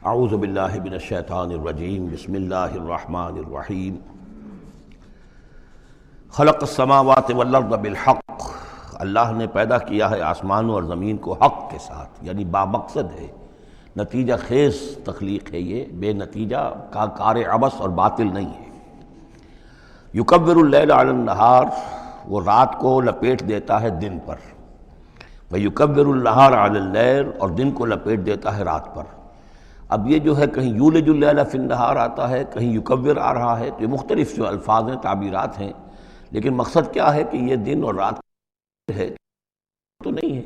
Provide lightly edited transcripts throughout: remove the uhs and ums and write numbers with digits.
اعوذ باللہ من الشیطان الرجیم بسم اللہ الرحمن الرحیم خلق السماوات والارض بالحق، اللہ نے پیدا کیا ہے آسمانوں اور زمین کو حق کے ساتھ، یعنی بامقصد ہے، نتیجہ خیز تخلیق ہے، یہ بے نتیجہ کا کار عبث اور باطل نہیں ہے۔ یکبر اللیل علی النہار، وہ رات کو لپیٹ دیتا ہے دن پر، ویکبر النہار علی اللیل، اور دن کو لپیٹ دیتا ہے رات پر۔ اب یہ جو ہے کہیں یولج اللیل فی النہار آتا ہے، کہیں یکبر آ رہا ہے، تو یہ مختلف جو الفاظ ہیں، تعبیرات ہیں، لیکن مقصد کیا ہے کہ یہ دن اور رات ہے تو نہیں ہے۔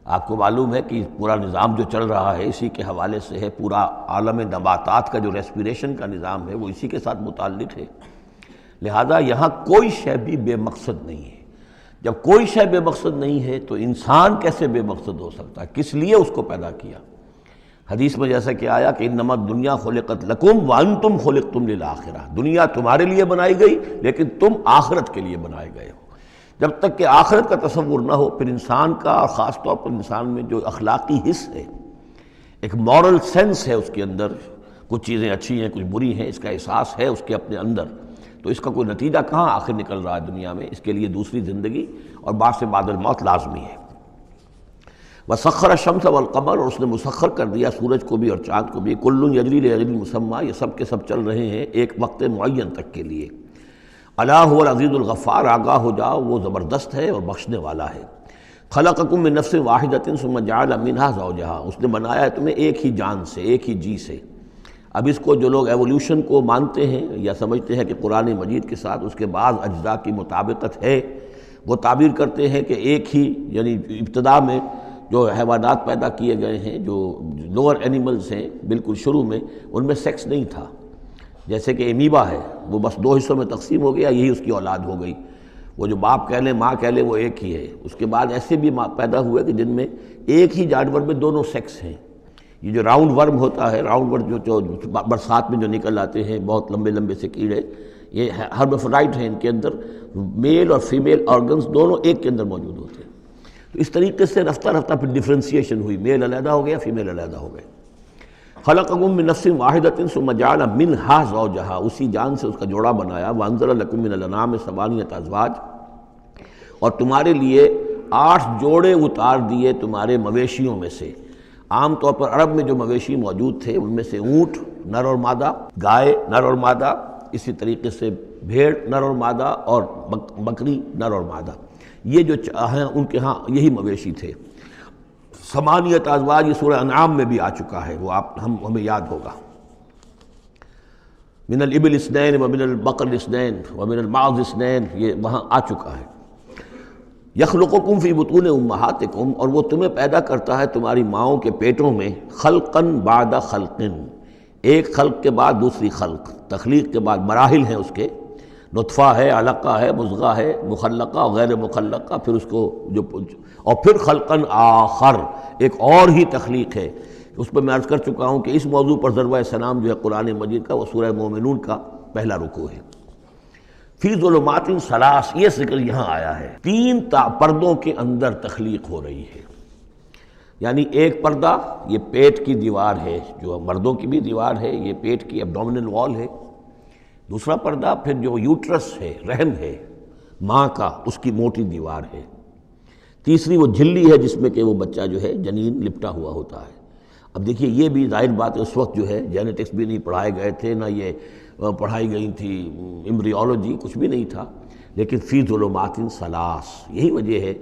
آپ کو معلوم ہے کہ پورا نظام جو چل رہا ہے اسی کے حوالے سے ہے، پورا عالم نباتات کا جو ریسپیریشن کا نظام ہے وہ اسی کے ساتھ متعلق ہے، لہذا یہاں کوئی شے بھی بے مقصد نہیں ہے۔ جب کوئی شے بے مقصد نہیں ہے تو انسان کیسے بے مقصد ہو سکتا ہے؟ کس لیے اس کو پیدا کیا؟ حدیث میں جیسا کہ آیا کہ انما الدنیا خلقت لکم وانتم خلقتم للآخرہ، دنیا تمہارے لیے بنائی گئی لیکن تم آخرت کے لیے بنائے گئے ہو۔ جب تک کہ آخرت کا تصور نہ ہو، پھر انسان کا، اور خاص طور پر انسان میں جو اخلاقی حص ہے، ایک مورل سینس ہے اس کے اندر، کچھ چیزیں اچھی ہیں کچھ بری ہیں، اس کا احساس ہے اس کے اپنے اندر، تو اس کا کوئی نتیجہ کہاں آخر نکل رہا ہے دنیا میں؟ اس کے لیے دوسری زندگی اور بعد سے بعد الموت لازمی ہے۔ وسخر الشمس والقمر، اور اس نے مسخر کر دیا سورج کو بھی اور چاند کو بھی، کل یجری لاجل مسمى، یہ سب کے سب چل رہے ہیں ایک وقت معین تک کے لیے۔ الا هو العزیز الغفار، آگاہ ہو جاؤ وہ زبردست ہے اور بخشنے والا ہے۔ خلقکم من نفس واحدۃ ثم جعل منها زوجها، اس نے بنایا ہے تمہیں ایک ہی جان سے، ایک ہی جی سے۔ اب اس کو جو لوگ ایولیوشن کو مانتے ہیں یا سمجھتے ہیں کہ قرآن مجید کے ساتھ اس کے بعض اجزاء کی مطابقت ہے، وہ تعبیر کرتے ہیں کہ ایک ہی، یعنی ابتدا میں جو حیوانات پیدا کیے گئے ہیں، جو لوور اینیملز ہیں، بالکل شروع میں ان میں سیکس نہیں تھا، جیسے کہ امیبا ہے، وہ بس دو حصوں میں تقسیم ہو گیا، یہی اس کی اولاد ہو گئی، وہ جو باپ کہہ لیں ماں کہہ لیں وہ ایک ہی ہے۔ اس کے بعد ایسے بھی پیدا ہوئے کہ جن میں ایک ہی جانور میں دونوں سیکس ہیں۔ یہ جو راؤنڈ ورم ہوتا ہے، راؤنڈ ورم جو برسات میں جو نکل آتے ہیں بہت لمبے لمبے سے کیڑے، یہ ہرمافرڈائٹ ہیں، ان کے اندر میل اور فیمیل آرگنز دونوں ایک کے اندر موجود ہوتے ہیں۔ تو اس طریقے سے رفتہ رفتہ پھر ڈفرینسیشن ہوئی، میل علیحدہ ہو گیا، فیمیل علیحدہ ہو گئے۔ خلقکم من نفس واحدۃ ثم جعل منها زوجها، اسی جان سے اس کا جوڑا بنایا۔ وانزل لکم من الانعام ثمانیۃ ازواج، اور تمہارے لیے 8 جوڑے اتار دیے تمہارے مویشیوں میں سے۔ عام طور پر عرب میں جو مویشی موجود تھے ان میں سے اونٹ نر اور مادہ، گائے نر اور مادہ، اسی طریقے سے بھیڑ نر اور مادہ، اور بکری نر اور مادہ، یہ جو ہیں ان کے ہاں یہی مویشی تھے۔ ثمانیۃ ازواج یہ سورہ انعام میں بھی آ چکا ہے، وہ ہمیں یاد ہوگا۔ من الابل اثنین ومن البقر اثنین ومن المعز اثنین، یہ وہاں آ چکا ہے۔ یخلقکم فی بطون امہاتکم، اور وہ تمہیں پیدا کرتا ہے تمہاری ماؤں کے پیٹوں میں، خلقاً بعد خلق، ایک خلق کے بعد دوسری خلق، تخلیق کے بعد مراحل ہیں اس کے، نطفہ ہے، علقہ ہے، مضغہ ہے، مخلقہ اور غیر مخلقہ، پھر اس کو اور پھر خلقاً آخر، ایک اور ہی تخلیق ہے۔ اس پہ میں عرض کر چکا ہوں کہ اس موضوع پر ضربہ سلام جو ہے قرآن مجید کا، وہ سورہ مومنون کا پہلا رکوع ہے۔ فی ظلمات ثلاث، یہ ذکر یہاں آیا ہے، 3 پردوں کے اندر تخلیق ہو رہی ہے۔ یعنی ایک پردہ یہ پیٹ کی دیوار ہے، جو مردوں کی بھی دیوار ہے، یہ پیٹ کی ایبڈومینل وال ہے۔ دوسرا پردہ پھر جو یوٹرس ہے، رحم ہے ماں کا، اس کی موٹی دیوار ہے۔ تیسری وہ جھلی ہے جس میں کہ وہ بچہ جو ہے جنین لپٹا ہوا ہوتا ہے۔ اب دیکھیے یہ بھی ظاہر بات ہے، اس وقت جو ہے جینیٹکس بھی نہیں پڑھائے گئے تھے، نہ یہ پڑھائی گئی تھی ایمبریولوجی، کچھ بھی نہیں تھا، لیکن فی ظلمات ثلاث، یہی وجہ ہے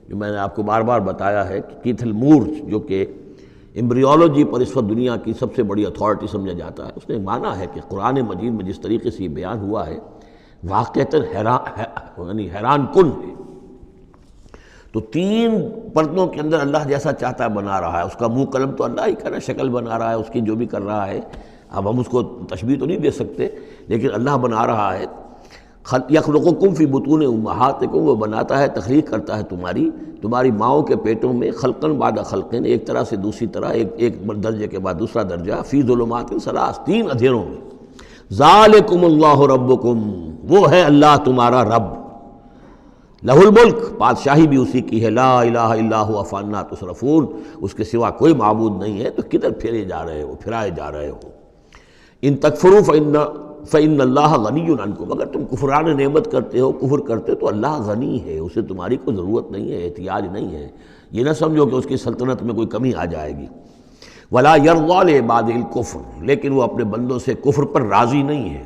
جو میں نے آپ کو بار بار بتایا ہے کہ کیتھل مور، جو کہ ایمبریولوجی پر اس وقت دنیا کی سب سے بڑی اتھارٹی سمجھا جاتا ہے، اس نے مانا ہے کہ قرآن مجید میں جس طریقے سے یہ بیان ہوا ہے واقعتاً حیران کن ہے۔ تو 3 پردوں کے اندر اللہ جیسا چاہتا ہے بنا رہا ہے، اس کا منہ قلم تو اللہ ہی کر رہا ہے، شکل بنا رہا ہے اس کی جو بھی کر رہا ہے، اب ہم اس کو تشبیہ تو نہیں دے سکتے، لیکن اللہ بنا رہا ہے۔ یخلقکم فی بطون امہاتکم، وہ بناتا ہے، تخلیق کرتا ہے تمہاری ماؤں کے پیٹوں میں، خلقاً بعد خلقن، ایک طرح سے دوسری طرح، ایک درجے کے بعد دوسرا درجہ، فی ظلمات ثلاث، 3 اندھیروں میں۔ ذالکم اللہ ربکم، وہ ہے اللہ تمہارا رب۔ لہ الملک، بادشاہی بھی اسی کی ہے، لا الہ الا هو فانا تصرفون، اس کے سوا کوئی معبود نہیں ہے، تو کدھر پھرے جا رہے ہو، پھرائے جا رہے ہو۔ ان تکفروا فإن اللہ غنی عنکم، اگر تم کفران نعمت کرتے ہو، کفر کرتے ہو، تو اللہ غنی ہے، اسے تمہاری کوئی ضرورت نہیں ہے، احتیاج نہیں ہے، یہ نہ سمجھو کہ اس کی سلطنت میں کوئی کمی آ جائے گی۔ ولا یرضی لعبادہ الکفر، لیکن وہ اپنے بندوں سے کفر پر راضی نہیں ہے،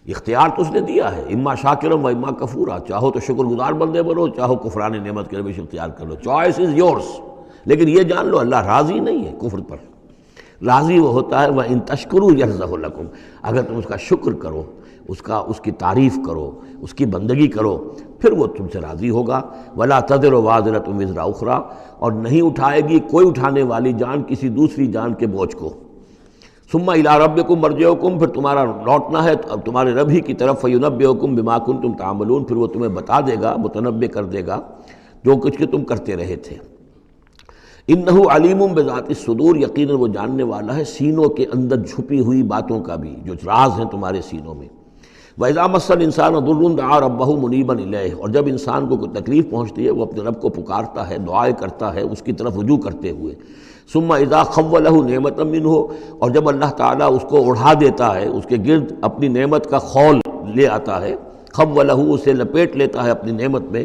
اختیار تو اس نے دیا ہے، اما شاکرا و اما کفورا، چاہو تو شکر گزار بندے بنو، چاہو کفران نعمت کے روش اختیار کر لو، چوائس از یورس، لیکن یہ جان لو اللہ راضی نہیں ہے کفر پر، راضی وہ ہوتا ہے وَإِن تَشْكُرُوا يَرْضَهُ لَكُمْ، اگر تم اس کا شکر کرو، اس کی تعریف کرو، اس کی بندگی کرو، پھر وہ تم سے راضی ہوگا۔ وَلَا تَزِرُ وَازِرَةٌ وِزْرَ أُخْرَىٰ، اور نہیں اٹھائے گی کوئی اٹھانے والی جان کسی دوسری جان کے بوجھ کو۔ ثُمَّ إِلَىٰ رَبِّكُمْ مَرْجِعُكُمْ، پھر تمہارا لوٹنا ہے اب تمہارے رب ہی کی طرف، فَيُنَبِّئُكُمْ بِمَا كُنتُمْ تَعْمَلُونَ، پھر وہ تمہیں بتا دے گا، متنبع کر دے گا جو کچھ کہ تم کرتے رہے تھے۔ انہ علیم بذات الصدور، یقیناً وہ جاننے والا ہے سینوں کے اندر چھپی ہوئی باتوں کا بھی، جو راز ہیں تمہارے سینوں میں۔ وَإِذَا مَسَّ الْإِنسَانَ ضُرٌّ دَعَا رَبَّهُ مُنِيبًا إِلَيْهِ، اور جب انسان کو کوئی تکلیف پہنچتی ہے وہ اپنے رب کو پکارتا ہے، دعائیں کرتا ہے اس کی طرف رجوع کرتے ہوئے۔ ثُمَّ إِذَا خَوَّلَهُ نِعْمَةً مِّنْهُ، اور جب اللہ تعالیٰ اس کو اڑا دیتا ہے، اس کے گرد اپنی نعمت کا خول لے آتا ہے، خولہ، اسے لپیٹ لیتا ہے اپنی نعمت میں،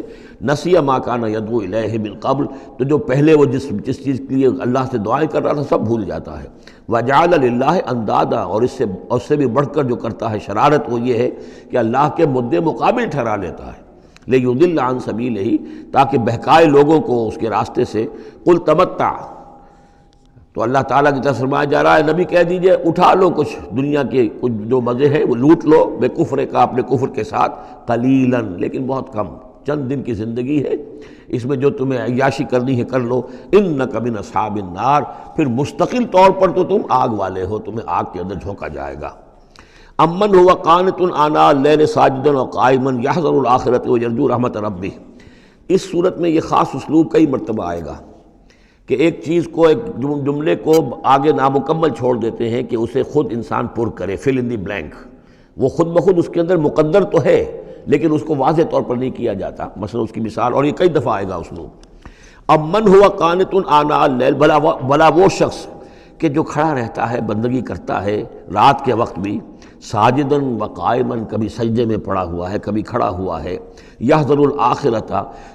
نسی ما کان یدعو الیہ من قبل، تو جو پہلے وہ جس چیز کے لیے اللہ سے دعائیں کر رہا تھا سب بھول جاتا ہے۔ وجعل للہ اندادا، اور اس سے بھی بڑھ کر جو کرتا ہے شرارت وہ یہ ہے کہ اللہ کے مدے مقابل ٹھہرا لیتا ہے، لیضل عن سبیلہ، تاکہ بہکائے لوگوں کو اس کے راستے سے۔ قل تمتع، تو اللہ تعالیٰ کی طرف فرمایا جا رہا ہے نبی کہہ دیجئے اٹھا لو کچھ دنیا کے کچھ جو مزے ہیں وہ لوٹ لو، بے کفر کا، اپنے کفر کے ساتھ، قلیلاً، لیکن بہت کم، چند دن کی زندگی ہے، اس میں جو تمہیں عیاشی کرنی ہے کر لو۔ انک من اصحاب النار، پھر مستقل طور پر تو تم آگ والے ہو، تمہیں آگ کے اندر جھونکا جائے گا۔ امن هو قانت آناء اللیل ساجدا وقائما یحذر الآخرۃ ویرجو رحمت ربہ، اس صورت میں یہ خاص اسلوب کئی مرتبہ آئے گا کہ ایک چیز کو، ایک جملے کو آگے نامکمل چھوڑ دیتے ہیں کہ اسے خود انسان پر کرے، فل ان دی بلینک، وہ خود بخود اس کے اندر مقدر تو ہے لیکن اس کو واضح طور پر نہیں کیا جاتا، مثلا اس کی مثال، اور یہ کئی دفعہ آئے گا اسلوب۔ اب من ہوا قانت آناء اللیل، بھلا وہ شخص کہ جو کھڑا رہتا ہے، بندگی کرتا ہے رات کے وقت بھی، ساجداً و قائماً، کبھی سجدے میں پڑا ہوا ہے، کبھی کھڑا ہوا ہے، یحذر الآخرۃ،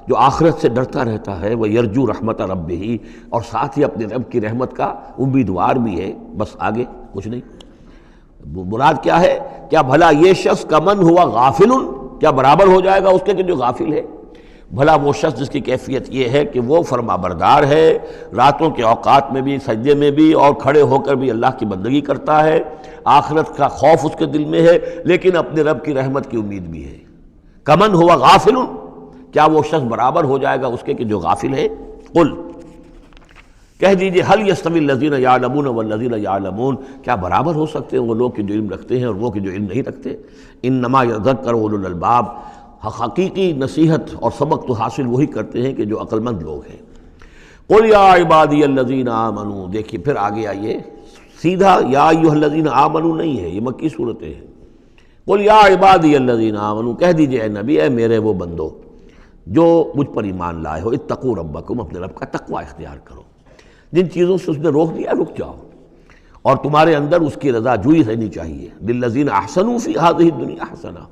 جو آخرت سے ڈرتا رہتا ہے، وہ یرجو رحمت ربہ، اور ساتھ ہی اپنے رب کی رحمت کا امیدوار بھی ہے، بس آگے کچھ نہیں۔ مراد کیا ہے؟ کیا بھلا یہ شخص کمن ہوا غافل، کیا برابر ہو جائے گا اس کے کہ جو غافل ہے؟ بھلا وہ شخص جس کی کیفیت یہ ہے کہ وہ فرما بردار ہے، راتوں کے اوقات میں بھی، سجدے میں بھی، اور کھڑے ہو کر بھی اللہ کی بندگی کرتا ہے، آخرت کا خوف اس کے دل میں ہے، لیکن اپنے رب کی رحمت کی امید بھی ہے۔ کمن ہوا غافل، کیا وہ شخص برابر ہو جائے گا اس کے کہ جو غافل ہے؟ قل، کہہ دیجئے، حل یستوی الذین یعلمون والذین یعلمون، کیا برابر ہو سکتے ہیں وہ لوگ کہ جو علم رکھتے ہیں اور وہ کہ جو علم نہیں رکھتے؟ انما یذکر اولو الالباب، حقیقی نصیحت اور سبق تو حاصل وہی کرتے ہیں کہ جو عقل مند لوگ ہیں۔ قل یا عبادی الذین آمنوا، دیکھیے پھر آگے آئیے، سیدھا یا ایھا الذین آمنوا نہیں ہے، یہ مکی صورتیں ہیں۔ قل یا عبادی الذین آمنوا، کہہ دیجئے اے نبی، اے میرے وہ بندو جو مجھ پر ایمان لائے ہو، اتقوا ربکم، اپنے رب کا تقوی اختیار کرو، جن چیزوں سے اس نے روک دیا رک جاؤ، اور تمہارے اندر اس کی رضا جوئی رہنی چاہیے۔ للذین احسنوا فی ہذہ الدنیا حسنہ،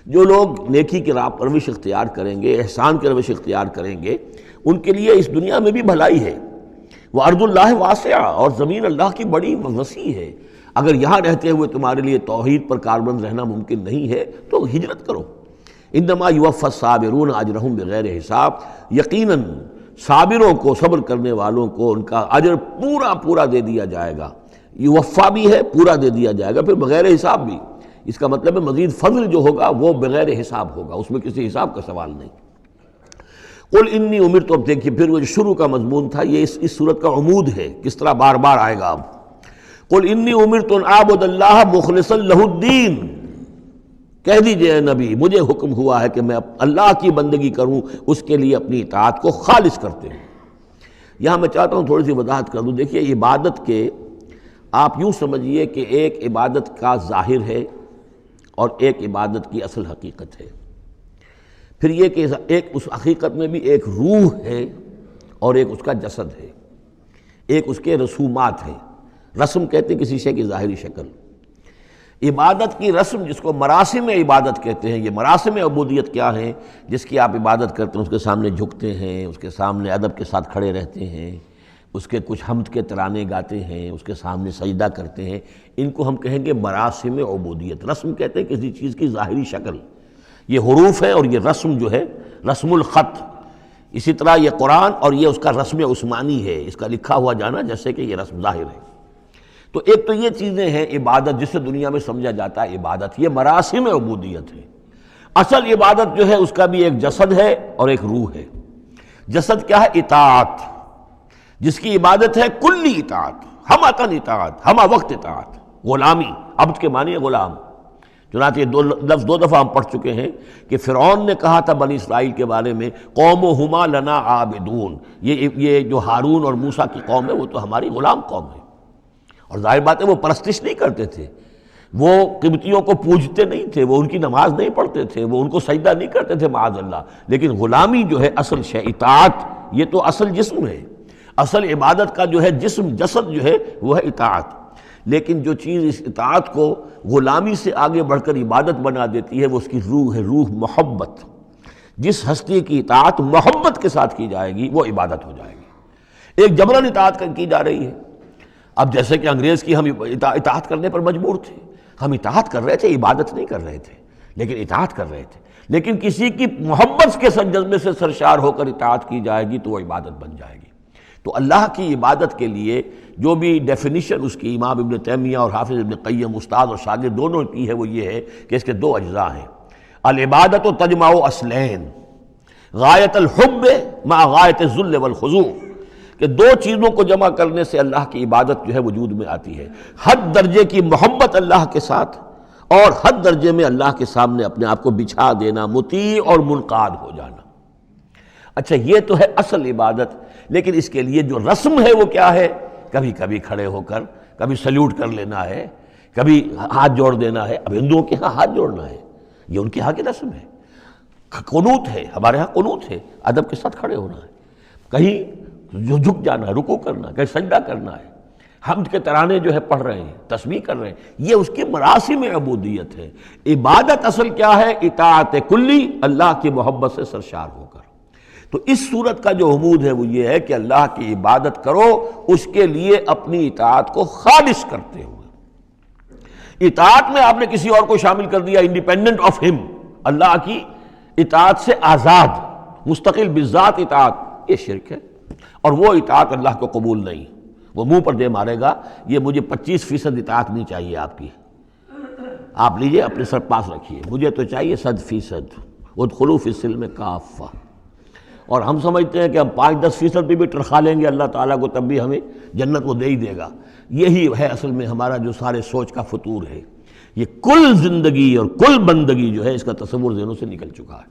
جو لوگ نیکی کی راہ پر روش اختیار کریں گے، احسان کے روش اختیار کریں گے، ان کے لیے اس دنیا میں بھی بھلائی ہے۔ وَأَرْضُ اللَّهِ وَاسِعَةٌ، اور زمین اللہ کی بڑی وسیع ہے، اگر یہاں رہتے ہوئے تمہارے لیے توحید پر کاربند رہنا ممکن نہیں ہے تو ہجرت کرو۔ انما یوفی الصابرون اجرہم بغیر حساب، یقیناً صابروں کو، صبر کرنے والوں کو ان کا اجر پورا پورا دے دیا جائے گا، یوفا بھی ہے، پورا دے دیا جائے گا، پھر بغیر حساب بھی، اس کا مطلب ہے مزید فضل جو ہوگا وہ بغیر حساب ہوگا، اس میں کسی حساب کا سوال نہیں۔ قل انی امرت، اب دیکھیے پھر وہ جو شروع کا مضمون تھا یہ اس صورت کا عمود ہے، کس طرح بار بار آئے گا اب۔ قل انی امرت ان اعبد اللہ مخلصا لہ الدین، کہہ دیجئے اے نبی مجھے حکم ہوا ہے کہ میں اللہ کی بندگی کروں، اس کے لیے اپنی اطاعت کو خالص کرتے ہوں۔ یہاں میں چاہتا ہوں تھوڑی سی وضاحت کر دوں۔ دیکھیے عبادت کے آپ یوں سمجھیے کہ ایک عبادت کا ظاہر ہے اور ایک عبادت کی اصل حقیقت ہے۔ پھر یہ کہ ایک اس حقیقت میں بھی ایک روح ہے اور ایک اس کا جسد ہے، ایک اس کے رسومات ہیں۔ رسم کہتے ہیں کسی شے کی ظاہری شکل۔ عبادت کی رسم جس کو مراسم عبادت کہتے ہیں، یہ مراسم عبودیت کیا ہیں؟ جس کی آپ عبادت کرتے ہیں، اس کے سامنے جھکتے ہیں، اس کے سامنے ادب کے ساتھ کھڑے رہتے ہیں، اس کے کچھ حمد کے ترانے گاتے ہیں، اس کے سامنے سجدہ کرتے ہیں، ان کو ہم کہیں گے مراسم عبودیت۔ رسم کہتے ہیں کسی چیز کی ظاہری شکل، یہ حروف ہے، اور یہ رسم جو ہے رسم الخط۔ اسی طرح یہ قرآن اور یہ اس کا رسم عثمانی ہے، اس کا لکھا ہوا جانا جیسے کہ یہ رسم ظاہر ہے۔ تو ایک تو یہ چیزیں ہیں عبادت، جسے دنیا میں سمجھا جاتا ہے عبادت، یہ مراسم عبودیت ہے۔ اصل عبادت جو ہے اس کا بھی ایک جسد ہے اور ایک روح ہے۔ جسد کیا ہے؟ اطاعت، جس کی عبادت ہے کلی اطاعت، ہمہ اطاعت، ہمہ وقت اطاعت۔ غلامی، عبد کے معنی ہے غلام۔ چنانچہ یہ دو دفعہ ہم پڑھ چکے ہیں کہ فرعون نے کہا تھا بنی اسرائیل کے بارے میں قومہما لنا عابدون، یہ جو ہارون اور موسیٰ کی قوم ہے وہ تو ہماری غلام قوم ہے۔ اور ظاہر بات ہے وہ پرستش نہیں کرتے تھے، وہ قبطیوں کو پوجتے نہیں تھے، وہ ان کی نماز نہیں پڑھتے تھے، وہ ان کو سجدہ نہیں کرتے تھے معاذ اللہ، لیکن غلامی جو ہے اصل شے، اطاعت یہ تو اصل جسم ہے، اصل عبادت کا جو ہے جسم، جسد جو ہے وہ ہے اطاعت۔ لیکن جو چیز اس اطاعت کو غلامی سے آگے بڑھ کر عبادت بنا دیتی ہے وہ اس کی روح ہے، روح محبت۔ جس ہستی کی اطاعت محبت کے ساتھ کی جائے گی وہ عبادت ہو جائے گی۔ ایک جبراً اطاعت کی جا رہی ہے۔ اب جیسے کہ انگریز کی ہم اطاعت کرنے پر مجبور تھے، ہم اطاعت کر رہے تھے، عبادت نہیں کر رہے تھے، لیکن اطاعت کر رہے تھے۔ لیکن کسی کی محبت کے جذبے سے سرشار ہو کر اطاعت کی جائے گی تو وہ عبادت بن جائے گی۔ تو اللہ کی عبادت کے لیے جو بھی ڈیفینیشن اس کی امام ابن تیمیہ اور حافظ ابن قیم، استاد اور شاگرد دونوں کی ہے، وہ یہ ہے کہ اس کے دو اجزاء ہیں۔ العبادت تجمع اصلین، غایت الحب مع غایت الذل والخضوع، کہ دو چیزوں کو جمع کرنے سے اللہ کی عبادت جو ہے وجود میں آتی ہے، حد درجے کی محبت اللہ کے ساتھ اور حد درجے میں اللہ کے سامنے اپنے آپ کو بچھا دینا، مطیع اور منقاد ہو جانا۔ اچھا یہ تو ہے اصل عبادت، لیکن اس کے لیے جو رسم ہے وہ کیا ہے؟ کبھی کبھی کھڑے ہو کر کبھی سلیوٹ کر لینا ہے، کبھی ہاتھ جوڑ دینا ہے۔ اب ہندوؤں کے ہاں ہاتھ جوڑنا ہے، یہ ان کے ہاں کی رسم ہے۔ قنوت ہے، ہمارے ہاں قنوت ہے، ادب کے ساتھ کھڑے ہونا ہے، کہیں جو جھک جانا ہے، رکوع کرنا ہے، کہیں سجدہ کرنا ہے، حمد کے ترانے جو ہے پڑھ رہے ہیں، تسبیح کر رہے ہیں، یہ اس کی مراسم عبودیت ہے۔ عبادت اصل کیا ہے؟ اطاعت کلی، اللہ کی محبت سے سرشار ہو کر۔ تو اس صورت کا جو عمود ہے وہ یہ ہے کہ اللہ کی عبادت کرو اس کے لیے اپنی اطاعت کو خالص کرتے ہوئے۔ اطاعت میں آپ نے کسی اور کو شامل کر دیا، انڈیپینڈنٹ آف ہم، اللہ کی اطاعت سے آزاد، مستقل بالذات اطاعت، یہ شرک ہے، اور وہ اطاعت اللہ کو قبول نہیں۔ وہ منہ پر دے مارے گا، یہ مجھے 25% اطاعت نہیں چاہیے آپ کی، آپ لیجئے اپنے سر پاس رکھیے، مجھے تو چاہیے 100%۔ ادخلوا فی السلم کافہ۔ اور ہم سمجھتے ہیں کہ ہم 5-10% بھی ٹرخا لیں گے اللہ تعالیٰ کو تب بھی ہمیں جنت وہ دے ہی دے گا۔ یہی ہے اصل میں ہمارا جو سارے سوچ کا فطور ہے۔ یہ کل زندگی اور کل بندگی جو ہے اس کا تصور ذہنوں سے نکل چکا ہے۔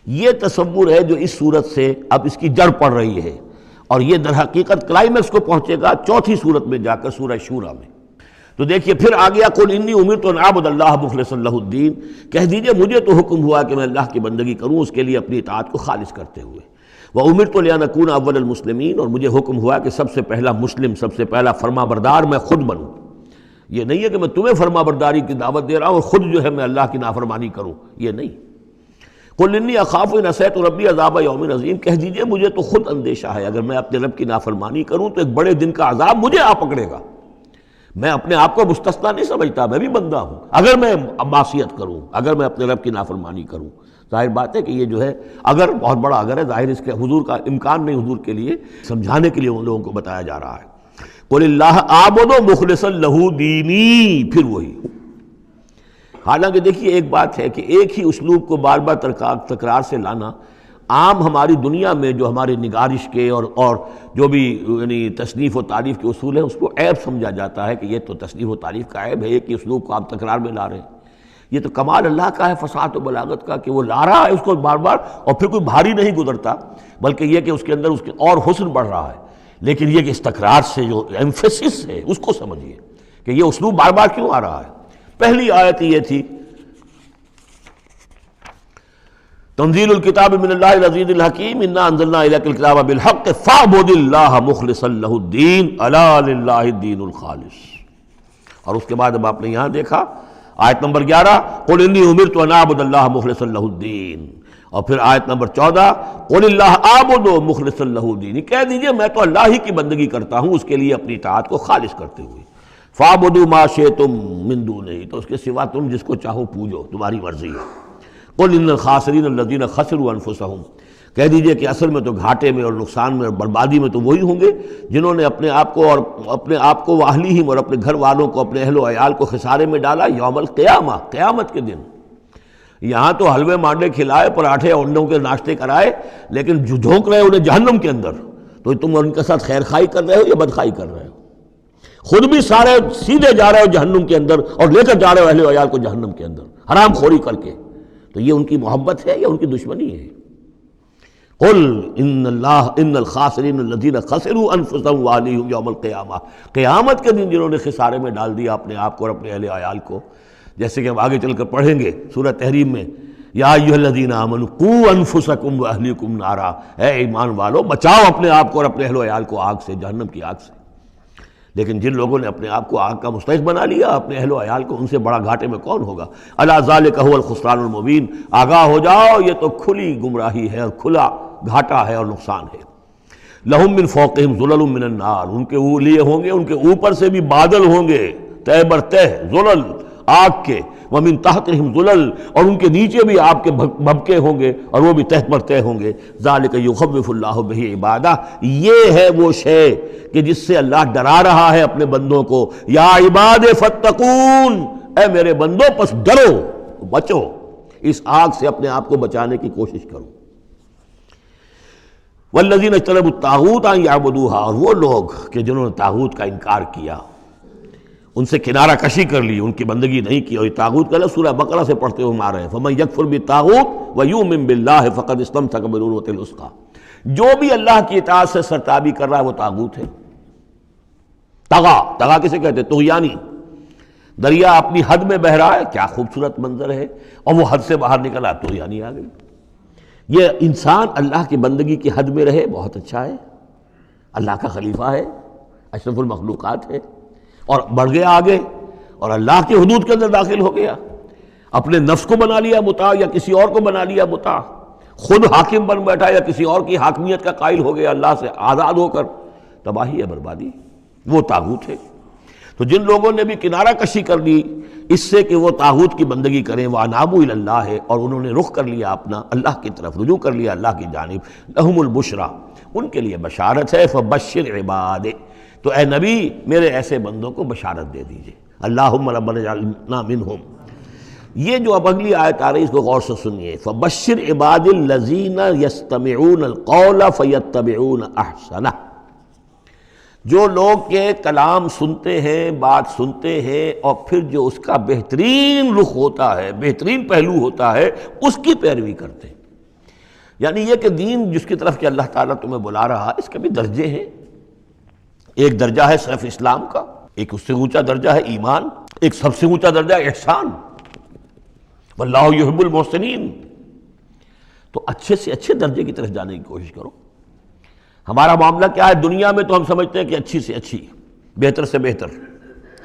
یہ تصور ہے جو اس صورت سے اب اس کی جڑ پڑ رہی ہے، اور یہ در حقیقت کلائمیکس کو پہنچے گا چوتھی صورت میں جا کر، سورہ شورى میں۔ تو دیکھیے پھر آ گیا قل انی امرت ان اعبد اللہ مخلصا لہ الدین، کہہ دیجئے مجھے تو حکم ہوا کہ میں اللہ کی بندگی کروں اس کے لیے اپنی اطاعت کو خالص کرتے ہوئے۔ وَأُمِرْتُ لِأَنْ أَكُونَ أَوَّلَ الْمُسْلِمِينَ، اور مجھے حکم ہوا کہ سب سے پہلا مسلم، سب سے پہلا فرما بردار میں خود بنوں۔ یہ نہیں ہے کہ میں تمہیں فرما برداری کی دعوت دے رہا ہوں اور خود جو ہے میں اللہ کی نافرمانی کروں، یہ نہیں۔ قُلْ إِنِّي أَخَافُ إِنْ عَصَيْتُ رَبِّي عَذَابَ يَوْمٍ عَظِيمٍ، کہہ دیجئے مجھے تو خود اندیشہ ہے اگر میں اپنے رب کی نافرمانی کروں تو ایک بڑے دن کا عذاب مجھے آ پکڑے گا۔ میں اپنے آپ کو مستثنیٰ نہیں سمجھتا، میں بھی بندہ ہوں، اگر میں معصیت کروں، اگر میں اپنے رب کی نافرمانی کروں۔ ظاہر بات ہے کہ یہ جو ہے اگر بہت بڑا اگر ہے، ظاہر اس کے حضور کا امکان نہیں، حضور کے لیے سمجھانے کے لیے ان لوگوں کو بتایا جا رہا ہے۔ قُلِ اللَّهَ أَعْبُدُ مُخْلِصًا لَهُ دِينِي، پھر وہی۔ حالانکہ دیکھیے ایک بات ہے کہ ایک ہی اسلوب کو بار بار تکرار سے لانا عام ہماری دنیا میں جو ہمارے نگارش کے اور جو بھی یعنی تصنیف و تعریف کے اصول ہیں اس کو عیب سمجھا جاتا ہے کہ یہ تو تصنیف و تعریف کا عیب ہے، ایک ہی اسلوب کو آپ تکرار میں لا رہے ہیں۔ یہ تو کمال اللہ کا ہے، فصاحت و بلاغت کا، کہ وہ لا رہا ہے اس کو بار بار، اور پھر کوئی بھاری نہیں گزرتا، بلکہ یہ کہ اس کے اندر اس کے اور حسن بڑھ رہا ہے۔ لیکن یہ کہ اس تکرار سے جو ایمفیسس ہے اس کو سمجھیے کہ یہ اسلوب بار بار کیوں آ رہا ہے۔ پہلی آیت یہ تھی تنزیل الکتاب من اللہ العزیز الحکیم انا انزلنا الیک الکتاب بالحق فاعبد اللہ مخلصا لہ الدین الا للہ الدین الخالص۔ اور اس کے بعد اب آپ نے یہاں دیکھا آیت نمبر 11 قل انی امرت ان اعبد اللہ مخلصا لہ الدین، اور پھر آیت نمبر 14 قل اللہ اعبد مخلصا لہ الدین، کہہ دیجئے میں تو اللہ ہی کی بندگی کرتا ہوں اس کے لیے اپنی اطاعت کو خالص کرتے ہوئے۔ فاعبدوا ما شئتم من دونہ، تو اس کے سوا تم جس کو چاہو پوجو، تمہاری مرضی ہے۔ قل ان الخاسرین الذین خسروا انفسهم، کہہ دیجئے کہ اصل میں تو گھاٹے میں اور نقصان میں اور بربادی میں تو وہی ہوں گے جنہوں نے اپنے آپ کو واہلیہم اور اپنے گھر والوں کو، اپنے اہل و عیال کو خسارے میں ڈالا یوم القیامہ، قیامت کے دن۔ یہاں تو حلوے مانڈے کھلائے، پراٹھے اور انڈوں کے ناشتے کرائے، لیکن جو جھونک رہے انہیں جہنم کے اندر، تو تم ان کے ساتھ خیر خائی کر رہے ہو یا بدخائی کر رہے ہو؟ خود بھی سارے سیدھے جا رہے ہو جہنم کے اندر اور لے کر جا رہے ہو اہل و عیال کو جہنم کے اندر حرام خوری کر کے، تو یہ ان کی محبت ہے یا ان کی دشمنی ہے؟ قل ان الخاسرین الذین خسروا انفسهم واہلیہم یوم القیامہ، قیامت کے دن جنہوں نے خسارے میں ڈال دیا اپنے آپ کو اور اپنے اہل عیال کو، جیسے کہ ہم آگے چل کر پڑھیں گے سورہ تحریم میں، یا ایھا الذین آمنوا قوا انفسکم واہلیکم نارا، اے ایمان والو بچاؤ اپنے آپ کو اور اپنے اہل و عیال کو آگ سے، جہنم کی آگ سے۔ لیکن جن لوگوں نے اپنے آپ کو آگ کا مستحق بنا لیا، اپنے اہل و عیال کو، ان سے بڑا گھاٹے میں کون ہوگا؟ الا ذالک هو الخسران المبین، آگاہ ہو جاؤ یہ تو کھلی گمراہی ہے اور کھلا گھاٹا ہے اور نقصان ہے۔ لہم من فوقہم ظلل من النار، ان کے لیے ہوں گے ان کے اوپر سے بھی بادل ہوں گے، تہ بر تہ ظلل آگ کے، ومن تحتہم ظلل، اور ان کے نیچے بھی آگ کے بھبکے ہوں گے اور وہ بھی تہ پر تہ ہوں گے۔ ذالک یخوف اللہ بہ عبادہ، یہ ہے وہ شے کہ جس سے اللہ ڈرا رہا ہے اپنے بندوں کو۔ یا عباد فاتقون، اے میرے بندوں پس ڈرو، بچو، اس آگ سے اپنے آپ کو بچانے کی کوشش کرو۔ والذین اجتنبوا الطاغوت ان یعبدوها، اور وہ لوگ کہ جنہوں نے طاغوت کا انکار کیا، ان سے کنارہ کشی کر لی، ان کی بندگی نہیں کی، اور یہ طاغوت کا لفظ سورہ بقرہ سے پڑھتے ہوئے ہم آ رہے ہیں، فمن یکفر بالطاغوت ویؤمن باللہ فقد استمسک بالعروۃ الوثقی، جو بھی اللہ کی اطاعت سے سرتابی کر رہا ہے وہ طاغوت ہے۔ طغا کسے کہتے ہیں؟ طغیانی، دریا اپنی حد میں بہہ رہا ہے، کیا خوبصورت منظر ہے، اور وہ حد سے باہر نکلا، طغیانی آ گئی۔ یہ انسان اللہ کی بندگی کی حد میں رہے، بہت اچھا ہے، اللہ کا خلیفہ ہے، اشرف المخلوقات ہے، اور بڑھ گیا آگے اور اللہ کی حدود کے اندر داخل ہو گیا، اپنے نفس کو بنا لیا مطاع یا کسی اور کو بنا لیا مطاع، خود حاکم بن بیٹھا یا کسی اور کی حاکمیت کا قائل ہو گیا اللہ سے آزاد ہو کر، تباہی ہے، بربادی، وہ طاغوت ہے۔ تو جن لوگوں نے بھی کنارہ کشی کر لی اس سے کہ وہ طاغوت کی بندگی کریں، وَأَنَابُوا إِلَى اللَّهِ ہے، اور انہوں نے رخ کر لیا اپنا اللہ کی طرف، رجوع کر لیا اللہ کی جانب، لَهُمُ الْبُشْرَى، ان کے لیے بشارت ہے، فَبَشِّرْ عِبَادِ، تو اے نبی میرے ایسے بندوں کو بشارت دے دیجئے، اللہم ربنا اجعلنا منہم۔ یہ جو اب اگلی آیت آ رہی ہے اس کو غور سے سنیے، فَبَشِّرْ عِبَادِ الَّذِينَ يَسْتَمِعُونَ الْقَوْلَ فَيَتَّبِعُونَ أَحْسَنَهُ، جو لوگ کے کلام سنتے ہیں، بات سنتے ہیں، اور پھر جو اس کا بہترین رخ ہوتا ہے، بہترین پہلو ہوتا ہے، اس کی پیروی کرتے ہیں۔ یعنی یہ کہ دین جس کی طرف کہ اللہ تعالیٰ تمہیں بلا رہا ہے، اس کے بھی درجے ہیں۔ ایک درجہ ہے صرف اسلام کا، ایک اس سے اونچا درجہ ہے ایمان، ایک سب سے اونچا درجہ ہے احسان، واللہ یحب المحسنین۔ تو اچھے سے اچھے درجے کی طرف جانے کی کوشش کرو۔ ہمارا معاملہ کیا ہے؟ دنیا میں تو ہم سمجھتے ہیں کہ اچھی سے اچھی، بہتر سے بہتر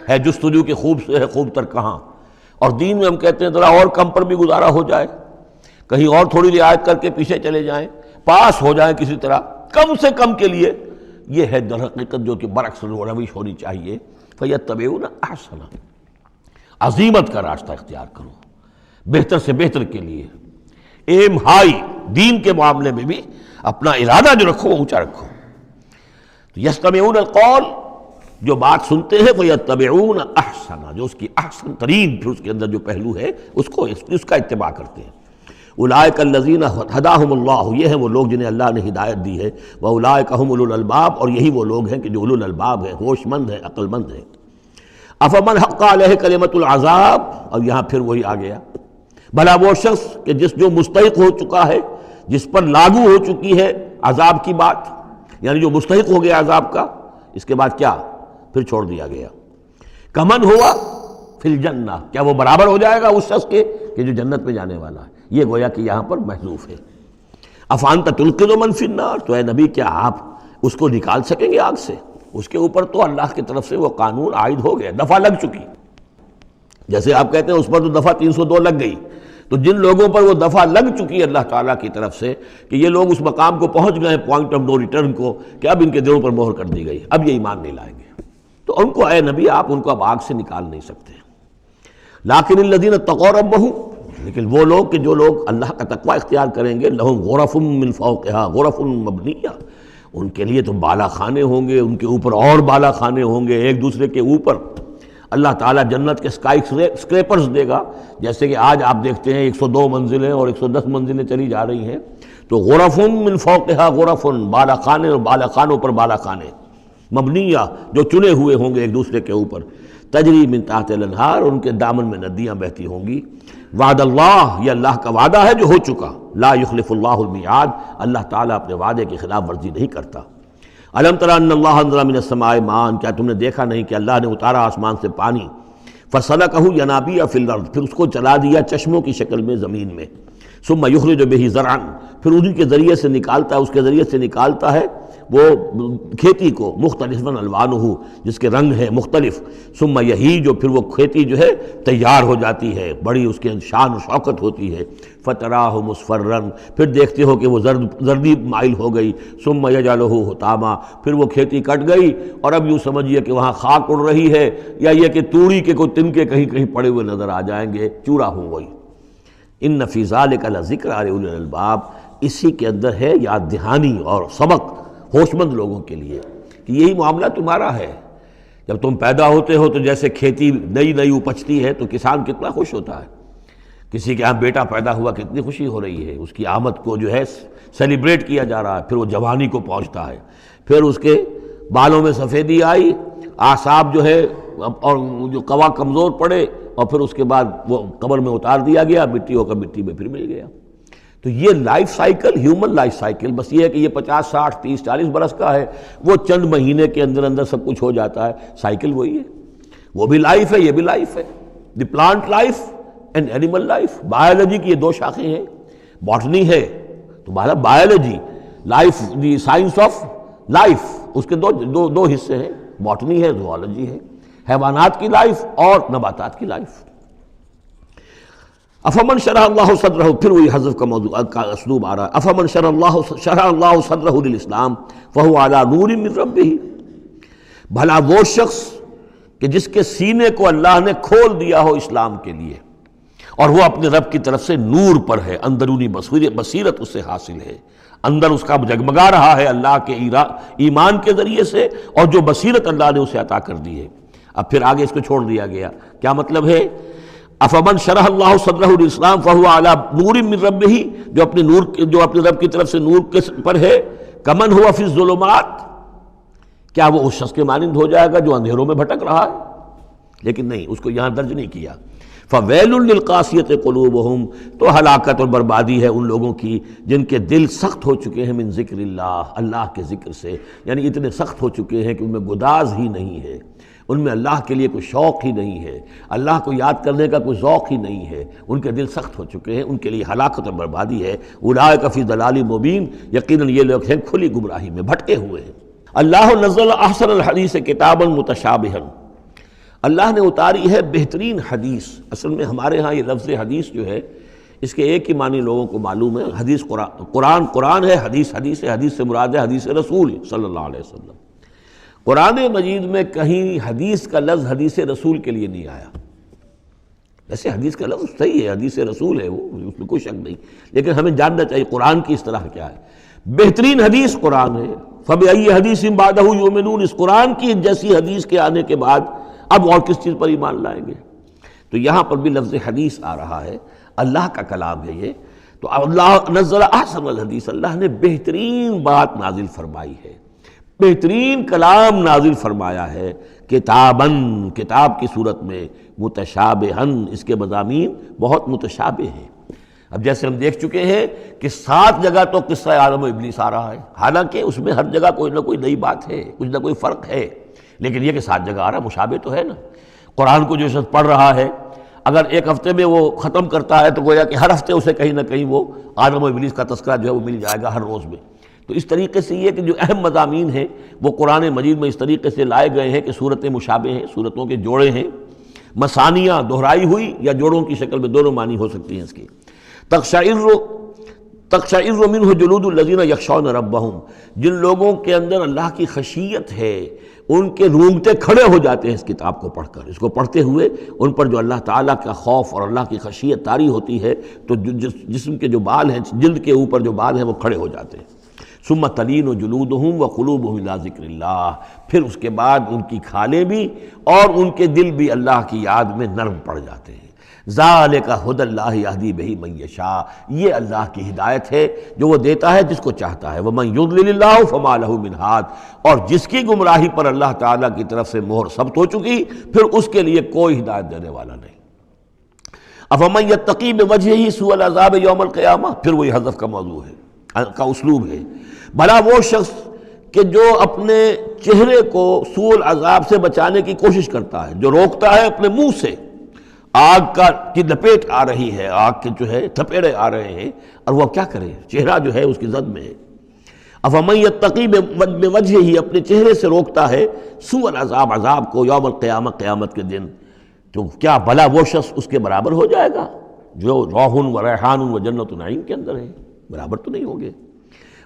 ہے، جستجو کی خوب سے ہے خوب تر کہاں، اور دین میں ہم کہتے ہیں ذرا اور کم پر بھی گزارا ہو جائے، کہیں اور تھوڑی رعایت کر کے پیچھے چلے جائیں، پاس ہو جائیں کسی طرح، کم سے کم کے لیے۔ یہ ہے در حقیقت جو کہ برعکس روش ہونی چاہیے۔ فَيَتَّبِعُونَ أَحْسَنَهُ، عزیمت کا راستہ اختیار کرو، بہتر سے بہتر کے لیے، ایم ہائی، دین کے معاملے میں بھی اپنا ارادہ جو رکھو وہ اونچا رکھو۔ تو یستمعون القول، جو بات سنتے ہیں، فیتبعون احسنہ، جو اس کی احسن ترین پھر اس کے اندر جو پہلو ہے اس کا اتباع کرتے ہیں۔ اولئک الذین ہداہم اللہ، یہ ہیں وہ لوگ جنہیں اللہ نے ہدایت دی ہے، واولئک هم اولو الالباب، اور یہی وہ لوگ ہیں کہ جو اولو الالباب ہیں، ہوش مند ہیں، عقل مند ہیں۔ افمن حق علیہ کلمۃ العذاب، اور یہاں پھر وہی آ گیا، بھلا وہ شخص کہ جو مستحق ہو چکا ہے، جس پر لاگو ہو چکی ہے عذاب کی بات، یعنی جو مستحق ہو گیا عذاب کا، اس کے بعد کیا؟ پھر چھوڑ دیا گیا۔ کمن ہوا فی الجنہ، کیا وہ برابر ہو جائے گا اس شخص کے کہ جو جنت میں جانے والا ہے؟ یہ گویا کہ یہاں پر محذوف ہے۔ افانت تلقذ من فی النار، تو اے نبی کیا آپ اس کو نکال سکیں گے آگ سے؟ اس کے اوپر تو اللہ کی طرف سے وہ قانون عائد ہو گیا، دفعہ لگ چکی۔ جیسے آپ کہتے ہیں اس پر تو دفعہ 302 لگ گئی، تو جن لوگوں پر وہ دفعہ لگ چکی ہے اللہ تعالیٰ کی طرف سے کہ یہ لوگ اس مقام کو پہنچ گئے پوائنٹ آف نو ریٹرن کو، کہ اب ان کے دلوں پر مہر کر دی گئی، اب یہ ایمان نہیں لائیں گے، تو ان کو اے نبی آپ ان کو اب آگ سے نکال نہیں سکتے۔ لیکن الذین اتقوا ربہم، لیکن وہ لوگ کہ جو لوگ اللہ کا تقوی اختیار کریں گے، لہم غرف من فوقہا غرف مبنیہ، ان کے لیے تو بالا خانے ہوں گے، ان کے اوپر اور بالا خانے ہوں گے ایک دوسرے کے اوپر۔ اللہ تعالیٰ جنت کے اسکائی اسکریپرز دے گا، جیسے کہ آج آپ دیکھتے ہیں 102 منزلیں اور 110 منزلیں چلی جا رہی ہیں، تو غرف من فوقہا غرف، بالا خانے اور بالا خانوں پر بالا خانے، مبنیہ جو چنے ہوئے ہوں گے ایک دوسرے کے اوپر، تجری من تحت الانہار، ان کے دامن میں ندیاں بہتی ہوں گی۔ وعد اللہ، یہ اللہ کا وعدہ ہے جو ہو چکا، لا یخلف اللہ المیعاد، اللہ تعالیٰ اپنے وعدے کی خلاف ورزی نہیں کرتا۔ الم تر ان اللہ انزل من السماء ماء، کیا تم نے دیکھا نہیں کہ اللہ نے اتارا آسمان سے پانی، فسلکہ ینابیع فی الارض، پھر اس کو چلا دیا چشموں کی شکل میں زمین میں، ثم یخرج بہ زرعا، پھر انہی کے ذریعے سے نکالتا ہے، اس کے ذریعے سے نکالتا ہے وہ کھیتی کو، مختلفاً الوانہ، جس کے رنگ ہیں مختلف، ثم یہیج، جو پھر وہ کھیتی جو ہے تیار ہو جاتی ہے، بڑی اس کے شان و شوکت ہوتی ہے، فتراہ مصفرا، پھر دیکھتے ہو کہ وہ زردی مائل ہو گئی، ثم یجعلہ حطاما، پھر وہ کھیتی کٹ گئی اور اب یوں سمجھیے کہ وہاں خاک اڑ رہی ہے، یا یہ کہ توڑی کے کوئی تنکے کہیں کہیں پڑے ہوئے نظر آ جائیں گے، چورا ہو گئی۔ ان فی ذلک لذکریٰ لأولی الالباب، اسی کے اندر ہے یاد دہانی اور سبق ہوش مند لوگوں کے لیے کہ یہی معاملہ تمہارا ہے۔ جب تم پیدا ہوتے ہو تو جیسے کھیتی نئی نئی اپجتی ہے تو کسان کتنا خوش ہوتا ہے، کسی کے ہاں بیٹا پیدا ہوا کتنی خوشی ہو رہی ہے، اس کی آمد کو جو ہے سیلیبریٹ کیا جا رہا ہے، پھر وہ جوانی کو پہنچتا ہے، پھر اس کے بالوں میں سفیدی آئی، اعصاب جو ہے اور جو قوا کمزور پڑے، اور پھر اس کے بعد وہ قبر میں اتار دیا گیا، مٹی ہو کر مٹی میں پھر مل گیا۔ تو یہ life cycle, human life cycle, بس یہ ہے کہ یہ 50 60 30 40 برس کا ہے، وہ چند مہینے کے اندر اندر سب کچھ ہو جاتا ہے، سائیکل وہی ہے، وہ بھی لائف ہے، یہ بھی لائف ہے۔ The plant life and animal life, biology کی یہ دو شاخیں ہیں، باٹنی ہے تو biology, life the science of life, اس کے دو حصے ہیں، باٹنی ہے، زوالوجی ہے، حیوانات کی لائف اور نباتات کی لائف۔ افمن شرح اللہ صدرہ، پھر وہی حذف کا موضوع کا اسلوب آ رہا ہے، افمن شرح اللہ صدرہ للاسلام فہو علی نور من ربہ، بھلا وہ شخص کہ جس کے سینے کو اللہ نے کھول دیا ہو اسلام کے لیے، اور وہ اپنے رب کی طرف سے نور پر ہے، اندرونی بصیرت اس سے حاصل ہے، اندر اس کا جگمگا رہا ہے اللہ کے ایمان کے ذریعے سے، اور جو بصیرت اللہ نے اسے عطا کر دی ہے۔ اب پھر آگے اس کو چھوڑ دیا گیا، کیا مطلب ہے؟ افمن شرح اللہ صدرہ للاسلام فہو علی نور من ربہ، جو اپنے رب کی طرف سے نور کے پر ہے، کمن ہوا فی الظلمات، کیا وہ اس شخص کے مانند ہو جائے گا جو اندھیروں میں بھٹک رہا ہے؟ لیکن نہیں، اس کو یہاں درج نہیں کیا۔ فویل للقاسیۃ قلوبہم، تو ہلاکت اور بربادی ہے ان لوگوں کی جن کے دل سخت ہو چکے ہیں من ذکر اللہ، اللہ کے ذکر سے، یعنی اتنے سخت ہو چکے ہیں کہ ان میں گداز ہی نہیں ہے، ان میں اللہ کے لیے کوئی شوق ہی نہیں ہے، اللہ کو یاد کرنے کا کوئی ذوق ہی نہیں ہے، ان کے دل سخت ہو چکے ہیں، ان کے لیے ہلاکت اور بربادی ہے۔ اولئک فی ضلال مبین، یقیناً یہ لوگ ہیں کھلی گمراہی میں بھٹکے ہوئے ہیں۔ اللہ نزل احسن الحدیث کتابا متشابہا، اللہ نے اتاری ہے بہترین حدیث۔ اصل میں ہمارے ہاں یہ لفظ حدیث جو ہے اس کے ایک ہی معنی لوگوں کو معلوم ہے، حدیث قرآن ہے، حدیث ہے، حدیث سے مراد ہے حدیث رسول صلی اللہ علیہ وسلم۔ قرآن مجید میں کہیں حدیث کا لفظ حدیث رسول کے لیے نہیں آیا، ویسے حدیث کا لفظ صحیح ہے، حدیث رسول ہے، وہ اس میں کوئی شک نہیں، لیکن ہمیں جاننا چاہیے قرآن کی اصطلاح کیا ہے۔ بہترین حدیث قرآن ہے، فَبِأَيِّ حَدِيثٍ بَعْدَهُ يُؤْمِنُونَ، اس قرآن کی جیسی حدیث کے آنے کے بعد اب اور کس چیز پر ایمان لائیں گے؟ تو یہاں پر بھی لفظ حدیث آ رہا ہے، اللہ کا کلام ہے یہ، تو اللہ نزل احسن الحدیث، اللہ نے بہترین بات نازل فرمائی ہے، بہترین کلام نازل فرمایا ہے، کتاباً، کتاب کی صورت میں، متشابہاً، اس کے مضامین بہت متشابہ ہیں۔ اب جیسے ہم دیکھ چکے ہیں کہ 7 جگہ تو قصہ آدم و ابلیس آ رہا ہے، حالانکہ اس میں ہر جگہ کوئی نہ کوئی نئی بات ہے، کچھ نہ کوئی فرق ہے، لیکن یہ کہ 7 جگہ آ رہا ہے، مشابہ تو ہے نا۔ قرآن کو جو شخص پڑھ رہا ہے اگر ایک ہفتے میں وہ ختم کرتا ہے تو گویا کہ ہر ہفتے اسے کہیں نہ کہیں وہ آدم و ابلیس کا تذکرہ جو ہے وہ مل جائے گا ہر روز میں۔ تو اس طریقے سے یہ کہ جو اہم مضامین ہیں وہ قرآن مجید میں اس طریقے سے لائے گئے ہیں کہ صورتیں مشابہ ہیں، صورتوں کے جوڑے ہیں، مثانیہ دہرائی ہوئی یا جوڑوں کی شکل میں دونوں معنی ہو سکتی ہیں اس کی۔ تقشعر منہ جلود الذین یخشون ربہم، جن لوگوں کے اندر اللہ کی خشیت ہے ان کے رونگٹے کھڑے ہو جاتے ہیں اس کتاب کو پڑھ کر، اس کو پڑھتے ہوئے ان پر جو اللہ تعالیٰ کا خوف اور اللہ کی خشیت طاری ہوتی ہے تو جسم کے جو بال ہیں، جلد کے اوپر جو بال ہیں وہ کھڑے ہو جاتے ہیں۔ ثم تلین جلودہم وقلوبہم الی ذکر اللہ، پھر اس کے بعد ان کی کھالیں بھی اور ان کے دل بھی اللہ کی یاد میں نرم پڑ جاتے ہیں۔ ذالک ھدی اللہ یہدی بہ من یشاء، یہ اللہ کی ہدایت ہے جو وہ دیتا ہے جس کو چاہتا ہے۔ ومن یضلل اللہ فما لہ من ہاد، اور جس کی گمراہی پر اللہ تعالیٰ کی طرف سے مہر ثبت ہو چکی پھر اس کے لیے کوئی ہدایت دینے والا نہیں۔ افمن یتقی بوجہہ سوء العذاب یوم القیامہ، پھر وہی حذف کا موضوع ہے، کا اسلوب ہے۔ بھلا وہ شخص کہ جو اپنے چہرے کو سوء العذاب سے بچانے کی کوشش کرتا ہے، جو روکتا ہے اپنے منہ سے، آگ کی لپیٹ آ رہی ہے، آگ کے جو ہے تھپیڑے آ رہے ہیں، اور وہ کیا کرے، چہرہ جو ہے اس کی زد میں ہے۔ افمن یتقی بوجہہ، اپنے چہرے سے روکتا ہے سوء العذاب، عذاب کو، یوم القیامہ، قیامت کے دن، تو کیا بھلا وہ شخص اس کے برابر ہو جائے گا جو روح و ریحان و جنت نعیم کے اندر ہے؟ برابر تو نہیں ہوں گے۔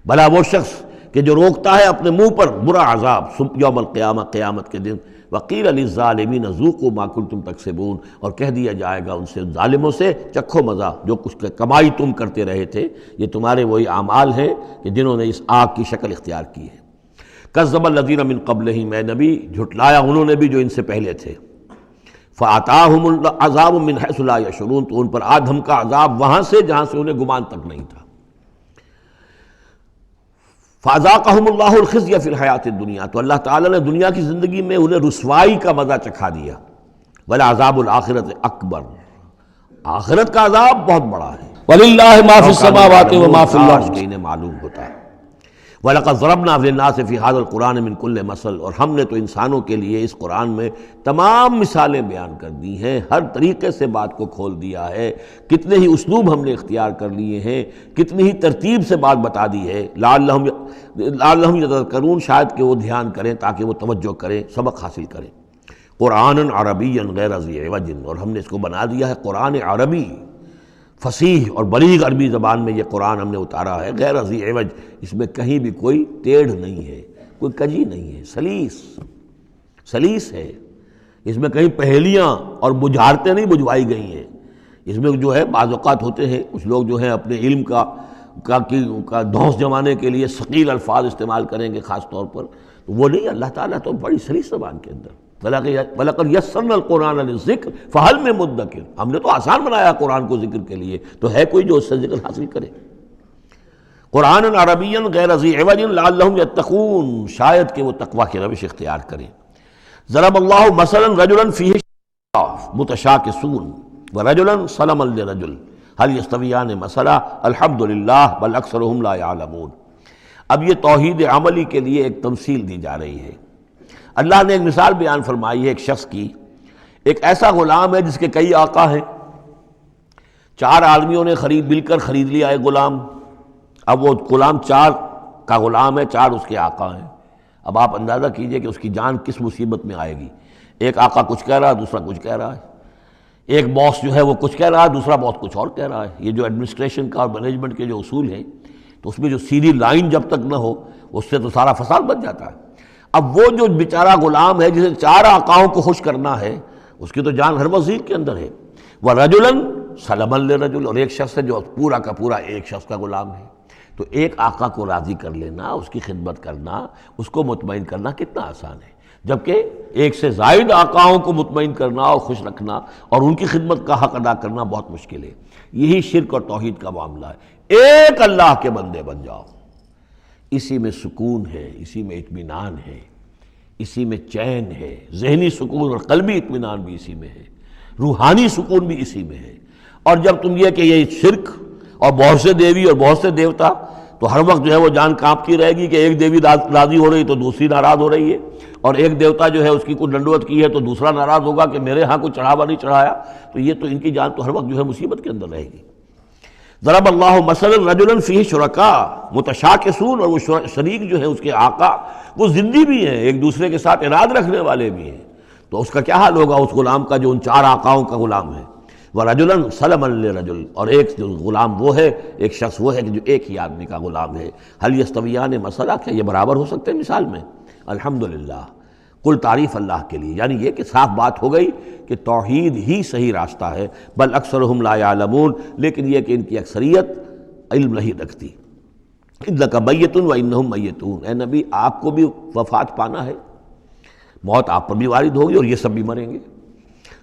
بھلا وہ شخص کہ جو روکتا ہے اپنے منہ پر برا عذاب یوم القیامہ، قیامت کے دن، وقیل للظالمین ذوقوا ما کنتم تکسبون، اور کہہ دیا جائے گا ان سے، ظالموں سے، چکھو مزہ جو کچھ کمائی تم کرتے رہے تھے، یہ تمہارے وہی اعمال ہیں کہ جنہوں نے اس آگ کی شکل اختیار کی ہے۔ کذب الذین من قبلہم، اے نبی جھٹلایا انہوں نے بھی جو ان سے پہلے تھے، فآتاہم العذاب من حیث لا یشعرون، تو ان پر آ دھمکا عذاب وہاں سے جہاں سے انہیں گمان تک نہیں تھا۔ فَأَذَاقَهُمُ اللَّهُ الْخِزْيَ فِي الْحَيَاةِ الدُّنْيَا، تو اللہ تعالیٰ نے دنیا کی زندگی میں انہیں رسوائی کا مزہ چکھا دیا۔ وَلَعَذَابُ الْآخِرَةِ أَكْبَرُ، آخرت کا عذاب بہت بڑا ہے۔ وَلِلَّهِ مَا فِي السَّمَاوَاتِ وَمَا فِي الْأَرْضِ، کہ انہیں معلوم ہوتا ہے۔ وَلَقَدْ ضَرَبْنَا لِلنَّاسِ فِي هَذَا الْقُرْآنِ مِنْ كُلِّ مَثَلٍ، اور ہم نے تو انسانوں کے لیے اس قرآن میں تمام مثالیں بیان کر دی ہیں، ہر طریقے سے بات کو کھول دیا ہے، کتنے ہی اسلوب ہم نے اختیار کر لیے ہیں، کتنی ہی ترتیب سے بات بتا دی ہے، لعلہم یتذکرون، شاید کہ وہ دھیان کریں تاکہ وہ توجہ کریں، سبق حاصل کریں۔ قرآن عربی غیر ذی عوج، اور ہم نے اس کو بنا دیا ہے قرآن عربی، فصیح اور بلیغ عربی زبان میں یہ قرآن ہم نے اتارا ہے، غیر ذی عوج، اس میں کہیں بھی کوئی ٹیڑھ نہیں ہے، کوئی کجی نہیں ہے، سلیس ہے، اس میں کہیں پہیلیاں اور بجھارتیں نہیں بجھوائی گئی ہیں۔ اس میں جو ہے بعض اوقات ہوتے ہیں کچھ لوگ جو ہیں اپنے علم کا دھونس جمانے کے لیے ثقیل الفاظ استعمال کریں گے خاص طور پر، تو وہ نہیں، اللہ تعالیٰ تو بڑی سلیس زبان کے اندر، وَلَقَدْ يَسَّرْنَا الْقُرْآنَ لِلذِّكْرِ فَهَلْ مِن مُدَّكِرٍ، ہم نے تو آسان بنایا قرآن کو ذکر کے لیے، تو ہے کوئی جو اس سے ذکر حاصل کرے۔ قرآن عربی غیر ذی عوج لعلہم یتقون، شاید کہ وہ تقوی کی روش اختیار کریں۔ ضرب اللہ مثلا رجلا فیہ متشاکسون ورجلا سلما لرجل هل یستویان مثلا الحمد للہ بل اکثرهم لا یعلمون۔ اب یہ توحید عملی کے لیے ایک تمثیل دی جا رہی ہے۔ اللہ نے ایک مثال بیان فرمائی ہے ایک شخص کی، ایک ایسا غلام ہے جس کے کئی آقا ہیں، 4 آدمیوں نے مل کر خرید لیا ایک غلام، اب وہ غلام 4 کا غلام ہے، 4 اس کے آقا ہیں۔ اب آپ اندازہ کیجئے کہ اس کی جان کس مصیبت میں آئے گی، ایک آقا کچھ کہہ رہا ہے، دوسرا کچھ کہہ رہا ہے، ایک باس جو ہے وہ کچھ کہہ رہا ہے، دوسرا باس کچھ اور کہہ رہا ہے۔ یہ جو ایڈمنسٹریشن کا اور مینجمنٹ کے جو اصول ہیں تو اس میں جو سیدھی لائن جب تک نہ ہو اس سے تو سارا فساد بن جاتا ہے۔ اب وہ جو بیچارہ غلام ہے جسے 4 آقاؤں کو خوش کرنا ہے، اس کی تو جان ہر وزیر کے اندر ہے۔ وَرَجُلًا سَلَمًا لِرَجُلٍ، اور ایک شخص ہے جو پورا کا پورا ایک شخص کا غلام ہے۔ تو ایک آقا کو راضی کر لینا، اس کی خدمت کرنا، اس کو مطمئن کرنا کتنا آسان ہے، جبکہ ایک سے زائد آقاؤں کو مطمئن کرنا اور خوش رکھنا اور ان کی خدمت کا حق ادا کرنا بہت مشکل ہے۔ یہی شرک اور توحید کا معاملہ ہے، ایک اللہ کے بندے بن جاؤ، اسی میں سکون ہے، اسی میں اطمینان ہے، اسی میں چین ہے، ذہنی سکون اور قلبی اطمینان بھی اسی میں ہے، روحانی سکون بھی اسی میں ہے۔ اور جب تم یہ کہ یہ شرک اور بہت سے دیوی اور بہت سے دیوتا، تو ہر وقت جو ہے وہ جان کانپتی رہے گی کہ ایک دیوی راضی ہو رہی تو دوسری ناراض ہو رہی ہے، اور ایک دیوتا جو ہے اس کی کوئی ڈنڈوت کی ہے تو دوسرا ناراض ہوگا کہ میرے ہاں کوئی چڑھاوا نہیں چڑھایا، تو یہ تو ان کی جان تو ہر وقت جو ہے مصیبت کے اندر رہے گی۔ ضرب اللہ مثلا رجلا فیہ شرکاء متشاکسون، اور وہ شریک جو ہے اس کے آقا وہ زندی بھی ہیں، ایک دوسرے کے ساتھ اراد رکھنے والے بھی ہیں، تو اس کا کیا حال ہوگا اس غلام کا جو ان چار آقاؤں کا غلام ہے۔ وَرَجُلًا سَلَمًا لِرَجُلٍ، اور ایک جو غلام وہ ہے، ایک شخص وہ ہے کہ جو ایک ہی آدمی کا غلام ہے۔ هل يستویان مثلا، کیا یہ برابر ہو سکتے ہیں مثال میں؟ الحمدللہ، کل تعریف اللہ کے لیے، یعنی یہ کہ صاف بات ہو گئی کہ توحید ہی صحیح راستہ ہے، بل اکثرہم لا یعلمون، لیکن یہ کہ ان کی اکثریت علم نہیں رکھتی۔ اِنَّکَ مَیِّتٌ وَإِنَّہُم مَیِّتُونَ، اے نبی آپ کو بھی وفات پانا ہے، موت آپ پر بھی وارد ہوگی اور یہ سب بھی مریں گے۔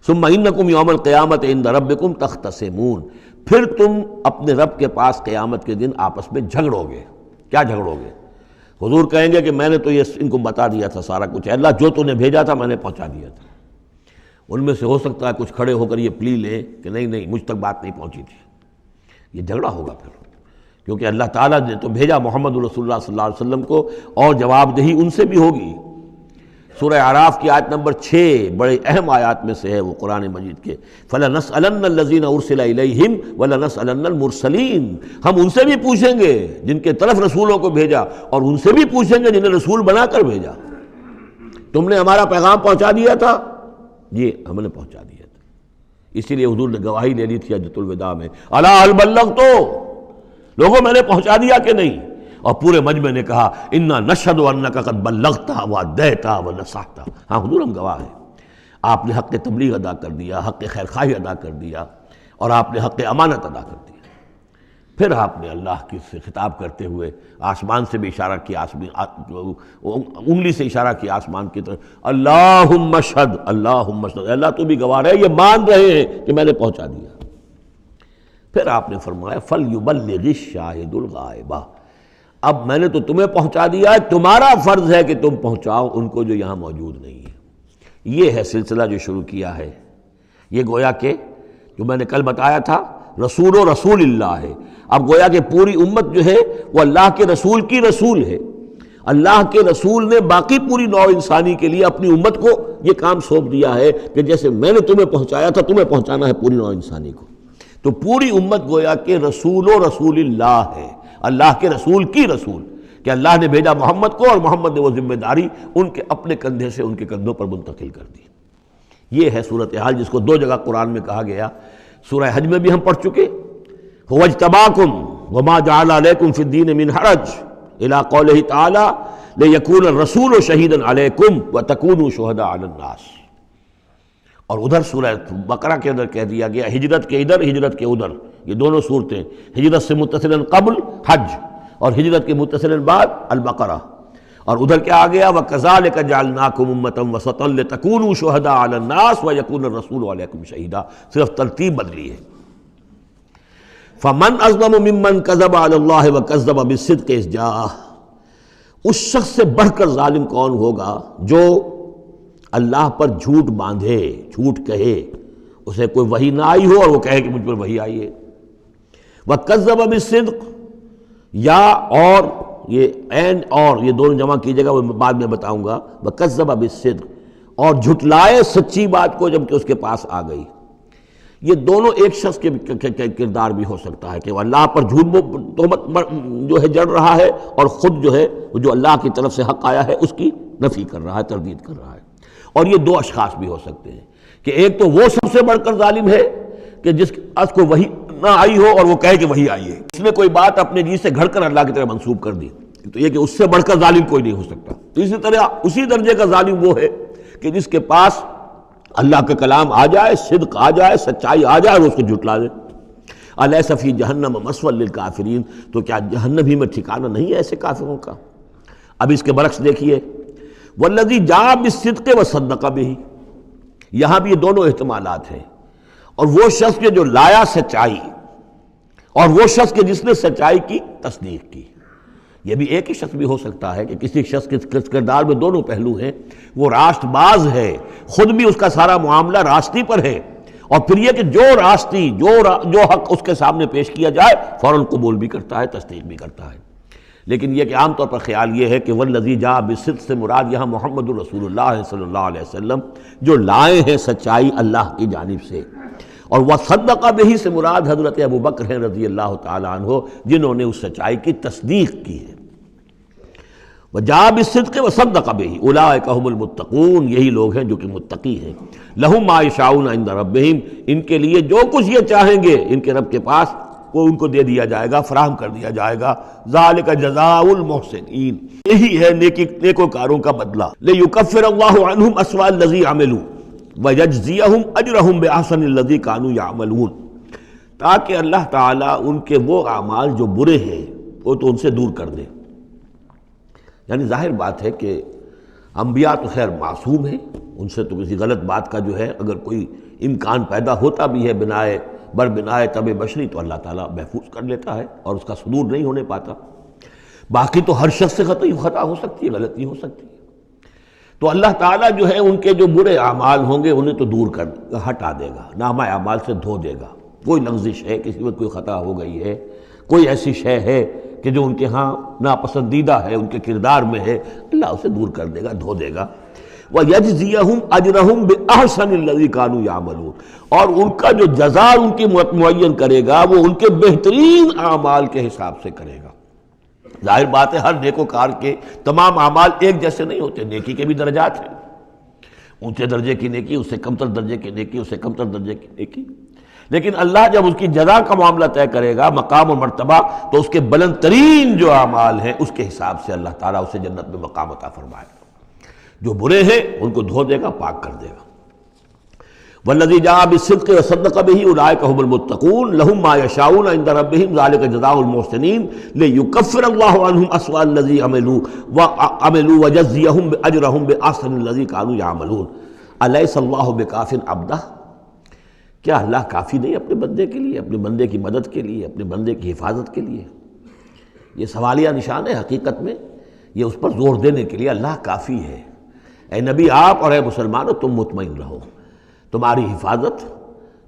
ثم انکم یوم القیامت عند ربکم تختصمون، پھر تم اپنے رب کے پاس قیامت کے دن آپس میں جھگڑو گے۔ کیا جھگڑو گے؟ حضور کہیں گے کہ میں نے تو یہ ان کو بتا دیا تھا سارا کچھ، اللہ جو تو نے بھیجا تھا میں نے پہنچا دیا تھا۔ ان میں سے ہو سکتا ہے کچھ کھڑے ہو کر یہ پلی لیں کہ نہیں مجھ تک بات نہیں پہنچی تھی، یہ جھگڑا ہوگا پھر، کیونکہ اللہ تعالیٰ نے تو بھیجا محمد رسول اللہ صلی اللہ علیہ وسلم کو، اور جواب دہی ان سے بھی ہوگی۔ سورہ اعراف کی آیت نمبر 6 بڑے اہم آیات میں سے ہے وہ قرآن مجید کے، فَلَنَسْأَلَنَّ الَّذِينَ أُرْسِلَ إِلَيْهِمْ وَلَنَسْأَلَنَّ الْمُرْسَلِينَ، ہم ان سے بھی پوچھیں گے جن کے طرف رسولوں کو بھیجا، اور ان سے بھی پوچھیں گے جنہیں رسول بنا کر بھیجا۔ تم نے ہمارا پیغام پہنچا دیا تھا؟ یہ ہم نے پہنچا دیا تھا۔ اسی لیے حضور نے گواہی لے لی تھی حجۃ الوداع میں، الا هل بلغت، لوگوں میں نے پہنچا دیا کہ نہیں؟ اور پورے مجمع نے کہا انا نشہد انک قد بلغت وادیت ونصحت، ہاں حضور ہم گواہ ہیں، آپ نے حق تبلیغ ادا کر دیا، حق خیر خواہی ادا کر دیا، اور آپ نے حق امانت ادا کر دیا۔ پھر آپ نے اللہ کی سے خطاب کرتے ہوئے آسمان سے بھی اشارہ کیا، انگلی سے اشارہ کیا آسمان کی طرف، اللہم اشہد، اللہم اشہد، اللہ تو بھی گواہ رہے، یہ مان رہے ہیں کہ میں نے پہنچا دیا۔ پھر آپ نے فرمایا فَلْيُبَلِّغِ الشَّاهِدُ الْغَائِبَ، اب میں نے تو تمہیں پہنچا دیا ہے، تمہارا فرض ہے کہ تم پہنچاؤ ان کو جو یہاں موجود نہیں ہے۔ یہ ہے سلسلہ جو شروع کیا ہے، یہ گویا کہ جو میں نے کل بتایا تھا رسول و رسول اللہ ہے، اب گویا کہ پوری امت جو ہے وہ اللہ کے رسول کی رسول ہے۔ اللہ کے رسول نے باقی پوری نوع انسانی کے لیے اپنی امت کو یہ کام سونپ دیا ہے کہ جیسے میں نے تمہیں پہنچایا تھا تمہیں پہنچانا ہے پوری نوع انسانی کو۔ تو پوری امت گویا کہ رسول و رسول اللہ ہے، اللہ کے رسول کی رسول، کہ اللہ نے بھیجا محمد کو، اور محمد نے وہ ذمہ داری ان کے اپنے کندھے سے ان کے کندھوں پر منتقل کر دی۔ یہ ہے صورتحال جس کو دو جگہ قرآن میں کہا گیا، سورہ حج میں بھی ہم پڑھ چکے، هو اجتباکم وما جعل علیکم فی الدین من حرج الی قولہ تعالی لیکون الرسول شہیدا علیکم وتکونوا شہداء علی الناس۔ اور ادھر سورہ بقرہ کے اندر کہہ دیا گیا ہجرت کے ادھر ہجرت کے ادھر، یہ دونوں صورتیں، ہجرت سے متصلاً قبل حج اور ہجرت کے متصلاً بعد البقرہ، اور ادھر کیا آ گیا وَكَذَلِكَ جَعَلْنَاكُمْ أُمَّةً وَسَطًا لِتَكُونُوا شُهَدَاءَ عَلَى النَّاسِ وَيَكُونَ الرَّسُولُ عَلَيْكُمْ شَهِيدًا، صرف ترتیب بدلی ہے۔ فَمَنْ أَظْلَمُ مِمَّنْ كَذَبَ عَلَى اللَّهِ وَكَذَّبَ بِالصِّدْقِ إِذْ جَاءَهُ، اس شخص سے بڑھ کر ظالم کون ہوگا جو اللہ پر جھوٹ باندھے، جھوٹ کہے، اسے کوئی وحی نہ آئی ہو اور وہ کہے کہ مجھ پر وحی آئی ہے۔ وَكَذَّبَ بِالصِّدْقِ، یا اور یہ این اور یہ دونوں جمع کیجیے گا، وہ بعد میں بتاؤں گا۔ وَكَذَّبَ بِالصِّدْقِ، اور جھٹلائے سچی بات کو جب کہ اس کے پاس آ گئی۔ یہ دونوں ایک شخص کے کردار بھی ہو سکتا ہے کہ وہ اللہ پر جھوٹ تہمت جو ہے جڑ رہا ہے، اور خود جو ہے جو اللہ کی طرف سے حق آیا ہے اس کی نفی کر رہا ہے، تردید کر رہا ہے۔ اور یہ دو اشخاص بھی ہو سکتے ہیں کہ ایک تو وہ سب سے بڑھ کر ظالم ہے کہ جس کے پاس کو وحی نہ آئی ہو اور وہ کہے کہ وحی آئی ہے، اس نے کوئی بات اپنے جی سے گھڑ کر اللہ کی طرف منسوب کر دی، تو یہ کہ اس سے بڑھ کر ظالم کوئی نہیں ہو سکتا۔ تو اسی طرح اسی درجے کا ظالم وہ ہے کہ جس کے پاس اللہ کا کلام آ جائے، صدق آ جائے، سچائی آ جائے اور اس کو جھٹلا دے۔ الیس فی جہنم مثوی للکافرین، تو کیا جہنم ہی میں ٹھکانہ نہیں ہے ایسے کافروں کا؟ اب اس کے برعکس دیکھیے، والذی جاء بالصدق وصدق بہ، یہاں بھی یہ دونوں احتمالات ہیں، اور وہ شخص کے جو لایا سچائی، اور وہ شخص کے جس نے سچائی کی تصدیق کی۔ یہ بھی ایک ہی شخص بھی ہو سکتا ہے کہ کسی شخص کے کردار میں دونوں پہلو ہیں، وہ راست باز ہے، خود بھی اس کا سارا معاملہ راستی پر ہے، اور پھر یہ کہ جو راستی جو حق اس کے سامنے پیش کیا جائے فوراً قبول بھی کرتا ہے، تصدیق بھی کرتا ہے۔ لیکن یہ کہ عام طور پر خیال یہ ہے کہ والذی جاء بالصدق سے مراد یہاں محمد الرسول اللہ صلی اللہ علیہ وسلم جو لائے ہیں سچائی اللہ کی جانب سے، اور وصدق بہ سے مراد حضرت ابوبکر ہیں رضی اللہ تعالیٰ عنہ جنہوں نے اس سچائی کی تصدیق کی ہے۔ وجاء بالصدق وصدق بہ اولئک ھم المتقون، یہی لوگ ہیں جو کہ متقی ہیں۔ لہم ما یشاءون عند ربہم، ان کے لیے جو کچھ یہ چاہیں گے ان کے رب کے پاس وہ ان کو دے دیا جائے گا، فراہم کر دیا جائے گا۔ ذالک جزاء المحسنین، یہی ہے نیکوکاروں کا بدلہ۔ لیکفر اللہ عنہم اسوأ الذی عملوا ویجزیہم اجرہم بأحسن الذی کانوا یعملون، تاکہ اللہ تعالیٰ ان کے وہ اعمال جو برے ہیں وہ تو ان سے دور کر دے۔ یعنی ظاہر بات ہے کہ انبیاء تو خیر معصوم ہیں، ان سے تو کسی غلط بات کا جو ہے اگر کوئی امکان پیدا ہوتا بھی ہے بنائے طب بشری تو اللہ تعالیٰ محفوظ کر لیتا ہے اور اس کا صدور نہیں ہونے پاتا۔ باقی تو ہر شخص سے خطا ہو سکتی ہے، غلطی ہو سکتی ہے، تو اللہ تعالیٰ جو ہے ان کے جو برے اعمال ہوں گے انہیں تو دور ہٹا دے گا، نامہ اعمال سے دھو دے گا۔ کوئی لغزش ہے، کسی وقت کوئی خطا ہو گئی ہے، کوئی ایسی شے ہے کہ جو ان کے ہاں ناپسندیدہ ہے، ان کے کردار میں ہے، اللہ اسے دور کر دے گا، دھو دے گا۔ وَيَجْزِيَهُمْ أَجْرَهُمْ بِأَحْسَنِ الَّذِي كَانُوا يَعْمَلُونَ، اور ان کا جو جزا ان کی معین کرے گا وہ ان کے بہترین اعمال کے حساب سے کرے گا۔ ظاہر بات ہے ہر نیکوکار کے تمام اعمال ایک جیسے نہیں ہوتے، نیکی کے بھی درجات ہیں، اونچے درجے کی نیکی، اس سے کمتر درجے کی نیکی، اس سے کمتر درجے کی نیکی، لیکن اللہ جب اس کی جزا کا معاملہ طے کرے گا، مقام و مرتبہ، تو اس کے بلند ترین جو اعمال ہیں اس کے حساب سے اللہ تعالیٰ اسے جنت میں مقام عطا فرمائے گا۔ جو برے ہیں ان کو دھو دے گا، پاک کر دے گا۔ والذی جاء بالصدق وصدق بہ اولئک ھم المتقون لہم ما یشاءون عند ربہم ذلک جزاء المحسنین لیکفر اللہ عنہم اسوأ الذی عملوا ویجزیہم اجرہم بأحسن الذی کانوا یعملون۔ الیس اللہ بکاف عبدہ، کیا اللہ کافی نہیں اپنے بندے کے لیے، اپنے بندے کی مدد کے لیے، اپنے بندے کی حفاظت کے لیے؟ یہ سوالیہ نشان ہے حقیقت میں، یہ اس پر زور دینے کے لیے اللہ کافی ہے۔ اے نبی آپ اور اے مسلمانوں تم مطمئن رہو، تمہاری حفاظت،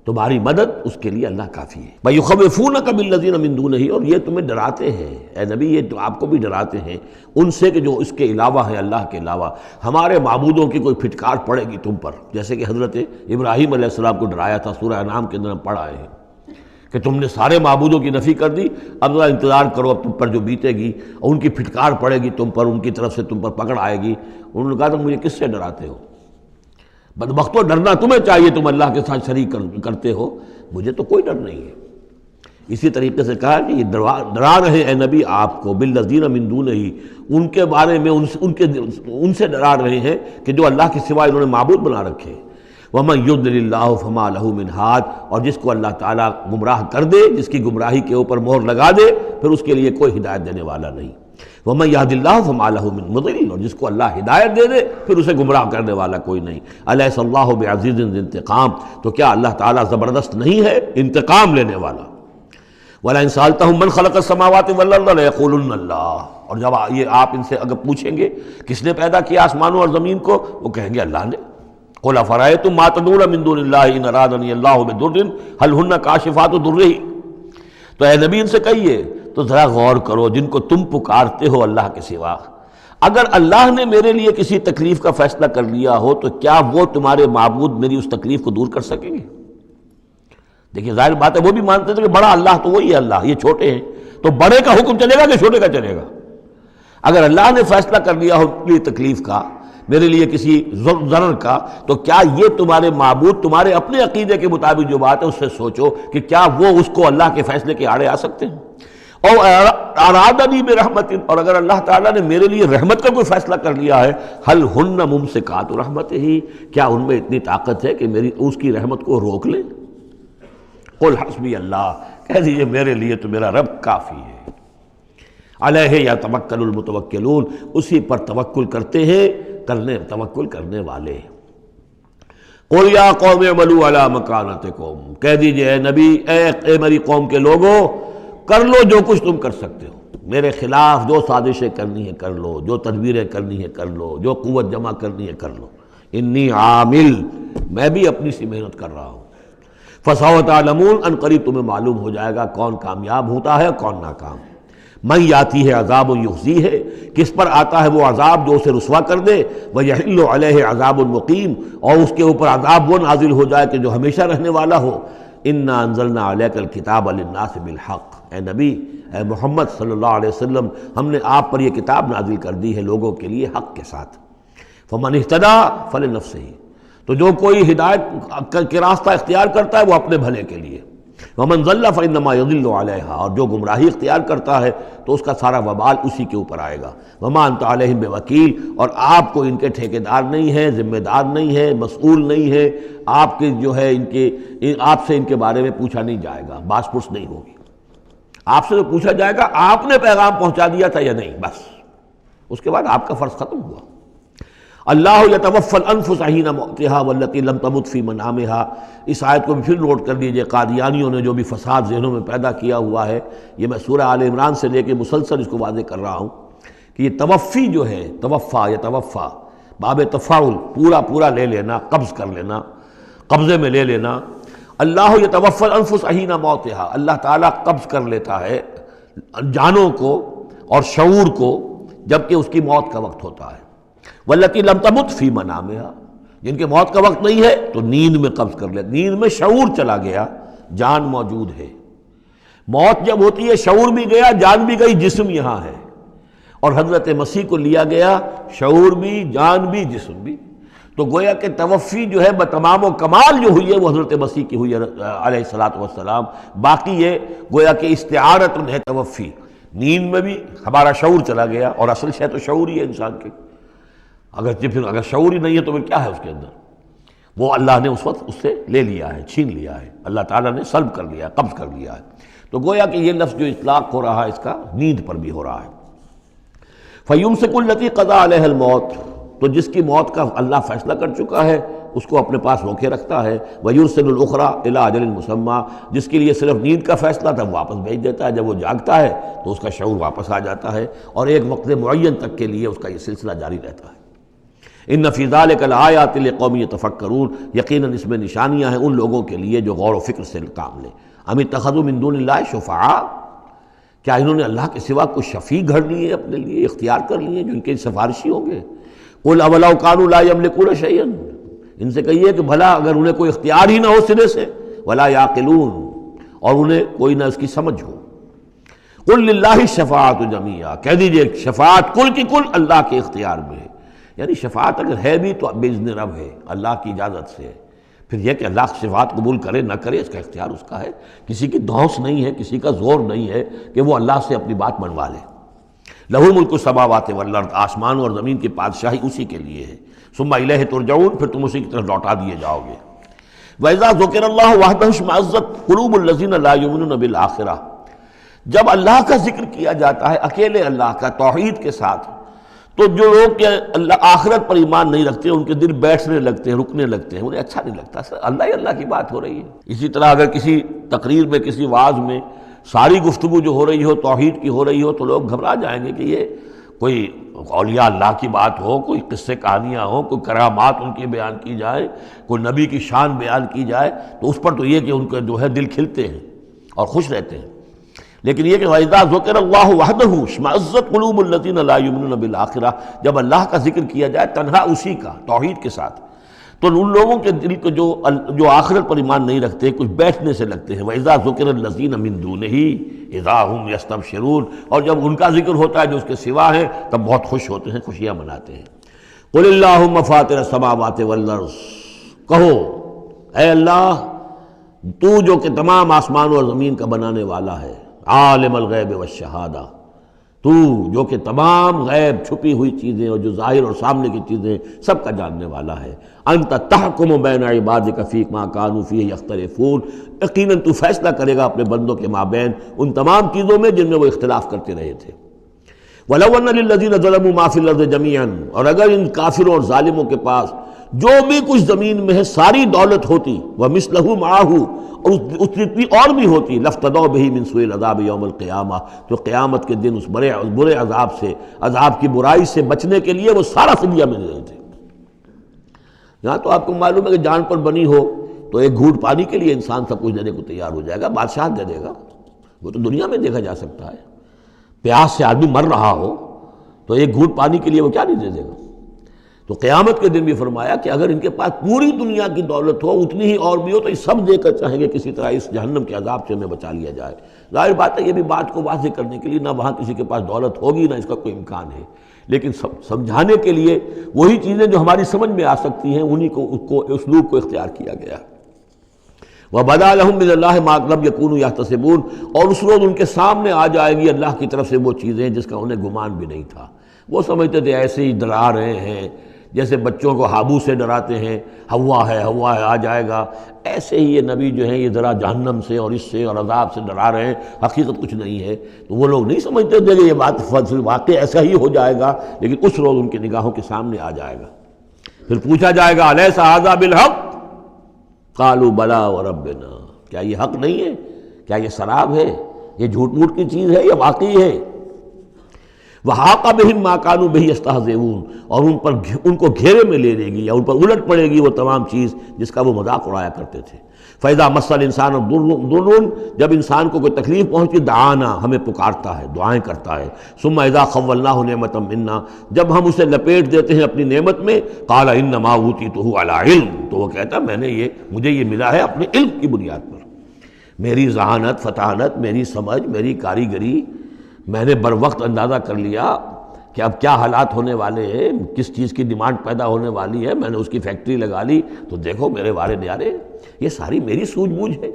تمہاری مدد، اس کے لیے اللہ کافی ہے۔ وَيُخَوِّفُونَكَ بِالَّذِينَ مِن دُونِهِ، اور یہ تمہیں ڈراتے ہیں اے نبی، یہ تو آپ کو بھی ڈراتے ہیں ان سے کہ جو اس کے علاوہ ہیں، اللہ کے علاوہ ہمارے معبودوں کی کوئی پھٹکار پڑے گی تم پر، جیسے کہ حضرت ابراہیم علیہ السلام کو ڈرایا تھا، سورہ انعام کے اندر ہم پڑھ آئے ہیں کہ تم نے سارے معبودوں کی نفی کر دی، اب ذرا انتظار کرو، اب تم پر جو بیتے گی اور ان کی پھٹکار پڑے گی تم پر، ان کی طرف سے تم پر پکڑ آئے گی۔ انہوں نے کہا تم مجھے کس سے ڈراتے ہو؟ بدبختو ڈرنا تمہیں چاہیے، تم اللہ کے ساتھ شریک کرتے ہو، مجھے تو کوئی ڈر نہیں ہے۔ اسی طریقے سے کہا کہ یہ ڈرا رہے اے نبی آپ کو بالذین من دونہ، ان کے بارے میں ان سے ڈرا رہے ہیں کہ جو اللہ کے سوا انہوں نے معبود بنا رکھے۔ وَمَن يُضْلِلِ اللَّهُ فَمَا لَهُ مِنْ هَادٍ، اور جس کو اللہ تعالیٰ گمراہ کر دے، جس کی گمراہی کے اوپر مہر لگا دے، پھر اس کے لیے کوئی ہدایت دینے والا نہیں۔ وَمَن يَهْدِ اللَّهُ فَمَا لَهُ مِن مُضِلٍّ، اور جس کو اللہ ہدایت دے دے پھر اسے گمراہ کرنے والا کوئی نہیں۔ أَلَيْسَ اللَّهُ بِعَزِيزٍ ذِي انتقام، تو کیا اللہ تعالیٰ زبردست نہیں ہے، انتقام لینے والا؟ وَلَئِن سَأَلْتَهُم مَّنْ خَلَقَ السَّمَاوَاتِ وَالْأَرْضَ لَيَقُولُنَّ اللَّهُ، اور جب یہ آپ ان سے اگر پوچھیں گے کس نے پیدا کیا آسمانوں اور زمین کو، وہ کہیں گے اللہ نے۔ قُلْ أَفَرَأَيْتُم مَّا تَدْعُونَ مِن دُونِ اللَّهِ إِنْ أَرَادَنِيَ اللَّهُ بِضُرٍّ هَلْ هُنَّ كَاشِفَاتُ ضُرِّهِ، تو اے نبی ان سے کہیے تو ذرا غور کرو، جن کو تم پکارتے ہو اللہ کے سوا، اگر اللہ نے میرے لیے کسی تکلیف کا فیصلہ کر لیا ہو تو کیا وہ تمہارے معبود میری اس تکلیف کو دور کر سکیں گے؟ دیکھیے ظاہر بات ہے وہ بھی مانتے تھے کہ بڑا اللہ تو وہی ہے اللہ، یہ چھوٹے ہیں، تو بڑے کا حکم چلے گا کہ چھوٹے کا چلے گا؟ اگر اللہ نے فیصلہ کر لیا ہو میری تکلیف کا، میرے لیے کسی ضرر کا، تو کیا یہ تمہارے معبود تمہارے اپنے عقیدے کے مطابق جو بات ہے اس سے سوچو کہ کیا وہ اس کو اللہ کے فیصلے کے آڑے آ سکتے ہیں؟ اور ارادنی برحمت، اور اگر اللہ تعالیٰ نے میرے لیے رحمت کا کوئی فیصلہ کر لیا ہے، حل ہن ممسکات رحمتہ، کیا ان میں اتنی طاقت ہے کہ میری اس کی رحمت کو روک لیں؟ قل حسبی اللہ، کہہ دیجئے میرے لیے تو میرا رب کافی ہے۔ علیہ یتوکل المتوکلون، اسی پر توکل کرتے ہیں توکل کرنے والے۔ قل یا قوم اعملوا علی مکانتکم، کہہ دیجئے اے نبی، اے میری قوم کے لوگوں، کر لو جو کچھ تم کر سکتے ہو، میرے خلاف جو سازشیں کرنی ہے کر لو، جو تدبیریں کرنی ہے کر لو، جو قوت جمع کرنی ہے کر لو، انی عامل، میں بھی اپنی سی محنت کر رہا ہوں۔ فسوف تعلمون، ان قریب تمہیں معلوم ہو جائے گا کون کامیاب ہوتا ہے کون ناکام۔ من یاتی ہے عذاب یخزی ہے، کس پر آتا ہے وہ عذاب جو اسے رسوا کر دے، ویحل علیہ عذاب مقیم، اور اس کے اوپر عذاب وہ نازل ہو جائے کہ جو ہمیشہ رہنے والا ہو۔ انا انزلنا علیک الکتاب للناس بالحق، اے نبی، اے محمد صلی اللہ علیہ وسلم، ہم نے آپ پر یہ کتاب نازل کر دی ہے لوگوں کے لیے حق کے ساتھ۔ فمن اہتدی فلنفسہ، تو جو کوئی ہدایت کے راستہ اختیار کرتا ہے وہ اپنے بھلے کے لیے، ومن ضل فانما یضل علیہا، اور جو گمراہی اختیار کرتا ہے تو اس کا سارا وبال اسی کے اوپر آئے گا۔ وما انت علیہم بوکیل، اور آپ کو ان کے ٹھیکیدار نہیں ہے، ذمہ دار نہیں ہے، مسئول نہیں ہے، آپ کے جو ہے آپ سے ان کے بارے میں پوچھا نہیں جائے گا، باس پرس نہیں ہوگی۔ آپ سے تو پوچھا جائے گا آپ نے پیغام پہنچا دیا تھا یا نہیں، بس اس کے بعد آپ کا فرض ختم ہوا۔ اللہ یتوفی الانفس حین موتہا واللتی لم تمت فی منامہا، اس آیت کو بھی پھر نوٹ کر لیجئے، قادیانیوں نے جو بھی فساد ذہنوں میں پیدا کیا ہوا ہے، یہ میں سورہ آل عمران سے لے کے مسلسل اس کو واضح کر رہا ہوں کہ یہ توفی جو ہے، توفا یا توفا، باب تفاعل، پورا لے لینا، قبض کر لینا، قبضے میں لے لینا۔ اللہ یتوفی الانفس حین موتہا، اللہ تعالیٰ قبض کر لیتا ہے جانوں کو اور شعور کو جبکہ اس کی موت کا وقت ہوتا ہے۔ واللتی لم تمت فی منامہا، جن کے موت کا وقت نہیں ہے تو نیند میں قبض کر لے، نیند میں شعور چلا گیا، جان موجود ہے۔ موت جب ہوتی ہے شعور بھی گیا، جان بھی گئی، جسم یہاں ہے، اور حضرت مسیح کو لیا گیا، شعور بھی، جان بھی، جسم بھی۔ تو گویا کہ توفی جو ہے بتمام و کمال جو ہوئی ہے وہ حضرت مسیح کی ہوئی ہے علیہ الصلوۃ والسلام۔ باقی یہ گویا کہ استعارۃ ہے توفی، نیند میں بھی ہمارا شعور چلا گیا، اور اصل شے تو شعور ہی ہے انسان کے، اگر شعور ہی نہیں ہے تو پھر کیا ہے اس کے اندر؟ وہ اللہ نے اس وقت اس سے لے لیا ہے، چھین لیا ہے، اللہ تعالیٰ نے سلب کر لیا ہے، قبض کر لیا ہے۔ تو گویا کہ یہ لفظ جو اطلاق ہو رہا ہے اس کا نیند پر بھی ہو رہا ہے۔ فَيُمْسِكُ الَّتِي قَضَىٰ عَلَيْهَا الْمَوْتِ، تو جس کی موت کا اللہ فیصلہ کر چکا ہے اس کو اپنے پاس روکے رکھتا ہے۔ وَيُرْسِلُ الْأُخْرَىٰ إِلَىٰ أَجَلٍ مُّسَمًّى، جس کے لیے صرف نیند کا فیصلہ تھا وہ واپس بھیج دیتا ہے، جب وہ جاگتا ہے تو اس کا شعور واپس آ جاتا ہے، اور ایک وقت معین تک کے لیے اس کا یہ سلسلہ جاری رہتا ہے۔ ان فی ذلک لآیات لقوم یتفکرون، یقیناً اس میں نشانیاں ہیں ان لوگوں کے لیے جو غور و فکر سے کام لیں۔ ام اتخذوا من دون اللہ شفعاء، کیا انہوں نے اللہ کے سوا کوئی شفیع گھڑ لیے اپنے لیے، اختیار کر لیے جو ان کے سفارشی ہوں گے؟ قل اولو کانوا لا یملکون شیئا، ان سے کہیے کہ بھلا اگر انہیں کوئی اختیار ہی نہ ہو سرے سے، ولا یعقلون، اور انہیں کوئی نہ اس کی سمجھ ہو۔ قل للہ الشفاعۃ جمیعا، کہہ دیجئے شفاعت کل کی کل اللہ کے اختیار میں ہے، یعنی شفاعت اگر ہے بھی تو باذن رب ہے، اللہ کی اجازت سے ہے۔ پھر یہ کہ اللہ شفاعت قبول کرے نہ کرے اس کا اختیار اس کا ہے، کسی کی دھونس نہیں ہے، کسی کا زور نہیں ہے کہ وہ اللہ سے اپنی بات منوا لے۔ لہ ملک السماوات والارض، آسمان اور زمین کی بادشاہی اسی کے لیے ہے۔ ثم الیہ ترجعون، پھر تم اسی کی طرف لوٹا دیے جاؤ گے۔ وَإِذَا ذُكِرَ اللَّهُ وَحْدَهُ اشْمَأَزَّتْ قُلُوبُ الَّذِينَ لَا يُؤْمِنُونَ بِالْآخِرَةِ، جب اللہ کا ذکر کیا جاتا ہے اکیلے اللہ کا توحید کے ساتھ، تو جو لوگ کہ اللہ آخرت پر ایمان نہیں رکھتے ان کے دل بیٹھنے لگتے ہیں، رکنے لگتے ہیں، انہیں اچھا نہیں لگتا، سر اللہ ہی اللہ کی بات ہو رہی ہے۔ اسی طرح اگر کسی تقریر میں، کسی وعظ میں ساری گفتگو جو ہو رہی ہو توحید کی ہو رہی ہو تو لوگ گھبرا جائیں گے کہ یہ کوئی اولیاء اللہ کی بات ہو، کوئی قصے کہانیاں ہوں، کوئی کرامات ان کی بیان کی جائے، کوئی نبی کی شان بیان کی جائے، تو اس پر تو یہ کہ ان کے جو ہے دل کھلتے ہیں اور خوش رہتے ہیں۔ لیکن یہ کہ وَإِذَا ذُكِرَ اللَّهُ وَحْدَهُ اشْمَأَزَّتْ قُلُوبُ الَّذِينَ لَا يُؤْمِنُونَ بِالْآخِرَةِ، جب اللہ کا ذکر کیا جائے تنہا اسی کا توحید کے ساتھ، تو ان لوگوں کے دل کو جو آخرت پر ایمان نہیں رکھتے کچھ بیٹھنے سے لگتے ہیں۔ وَإِذَا ذُكِرَ الَّذِينَ مِن دُونِهِ إِذَا هُمْ يَسْتَبْشِرُونَ، اور جب ان کا ذکر ہوتا ہے جو اس کے سوا ہے تب بہت خوش ہوتے ہیں، خوشیاں مناتے ہیں۔ قُلِ اللَّهُمَّ فَاطِرَ السَّمَاوَاتِ وَالْأَرْضِ، کہو اے اللہ تو جو کہ تمام آسمان اور زمین کا بنانے والا ہے، عالم الغیب والشہادہ، تو جو کہ تمام غیب چھپی ہوئی چیزیں اور جو ظاہر اور سامنے کی چیزیں سب کا جاننے والا ہے۔ انت تحکم بین عبادک فیما کانوا فیہ یختلفون، یقیناً تو فیصلہ کرے گا اپنے بندوں کے مابین ان تمام چیزوں میں جن میں وہ اختلاف کرتے رہے تھے۔ وَلَوْ أَنَّ لِلَّذِينَ ظَلَمُوا مَا فِي الْأَرْضِ جَمِيعًا، اور اگر ان کافروں اور ظالموں کے پاس جو بھی کچھ زمین میں ہے ساری دولت ہوتی، وَمِثْلَهُ مَعَهُ، اور اس جتنی اور بھی ہوتی، لَافْتَدَوْا بِهِ مِنْ سُوءِ الْعَذَابِ يَوْمَ الْقِيَامَةِ، تو قیامت کے دن اس برے عذاب سے، عذاب کی برائی سے بچنے کے لیے وہ سارا فدیہ میں دے رہے تھے۔ یہاں تو آپ کو معلوم ہے کہ جان پر بنی ہو تو ایک گھونٹ پانی کے لیے انسان سب کچھ دینے کو تیار ہو جائے گا، بادشاہ دے دے گا، وہ تو دنیا میں دیکھا جا سکتا ہے۔ پیاس سے آدمی مر رہا ہو تو ایک گھونٹ پانی کے لیے وہ کیا نہیں دے دے گا؟ تو قیامت کے دن بھی فرمایا کہ اگر ان کے پاس پوری دنیا کی دولت ہو، اتنی ہی اور بھی ہو، تو یہ سب دے کر چاہیں گے کسی طرح اس جہنم کے عذاب سے ہمیں بچا لیا جائے۔ ظاہر بات ہے یہ بھی بات کو واضح کرنے کے لیے نہ وہاں کسی کے پاس دولت ہوگی نہ اس کا کوئی امکان ہے، لیکن سمجھانے کے لیے وہی چیزیں جو ہماری سمجھ میں آ سکتی ہیں انہی کو اسلوب کو اختیار کیا گیا۔ وَبَدَا لَهُم مِّنَ اللَّهِ مَا لَمْ يَكُونُوا يَحْتَسِبُونَ، اور اس روز ان کے سامنے آ جائے گی اللہ کی طرف سے وہ چیزیں جس کا انہیں گمان بھی نہیں تھا۔ وہ سمجھتے تھے ایسے ہی ڈرا رہے ہیں، جیسے بچوں کو ہابو سے ڈراتے ہیں، ہوا ہے آ جائے گا، ایسے ہی یہ نبی جو ہیں یہ ذرا جہنم سے اور اس سے اور عذاب سے ڈرا رہے ہیں، حقیقت کچھ نہیں ہے۔ تو وہ لوگ نہیں سمجھتے تھے کہ یہ بات واقع ایسا ہی ہو جائے گا، لیکن اس روز ان کی نگاہوں کے سامنے آ جائے گا۔ پھر پوچھا جائے گا الیس ھذا بالحق قالوا بلی وربنا، کیا یہ حق نہیں ہے؟ کیا یہ سراب ہے؟ یہ جھوٹ موٹ کی چیز ہے یا واقعی ہے؟ وحاق بہم ما كانوا به يستهزئون، اور ان کو گھیرے میں لے لے گی یا ان پر الٹ پڑے گی وہ تمام چیز جس کا وہ مذاق اڑایا کرتے تھے۔ فَإِذَا مَسَّ الْإِنسَانَ ضُرٌّ، جب انسان کو کوئی تکلیف پہنچتی دعانا، ہمیں پکارتا ہے، دعائیں کرتا ہے۔ ثُمَّ إِذَا خَوَّلْنَاهُ نِعْمَةً مِنَّا، جب ہم اسے لپیٹ دیتے ہیں اپنی نعمت میں، قَالَ إِنَّمَا أُوتِيتُهُ عَلَىٰ عِلْمٍ، تو وہ کہتا مجھے یہ ملا ہے اپنے علم کی بنیاد پر، میری ذہانت، فطانت، میری سمجھ، میری کاریگری، میں نے بر وقت اندازہ کر لیا کہ اب کیا حالات ہونے والے ہیں، کس چیز کی ڈیمانڈ پیدا ہونے والی ہے، میں نے اس کی فیکٹری لگا لی، تو دیکھو میرے وارے نیارے، یہ ساری میری سوجھ بوجھ ہے۔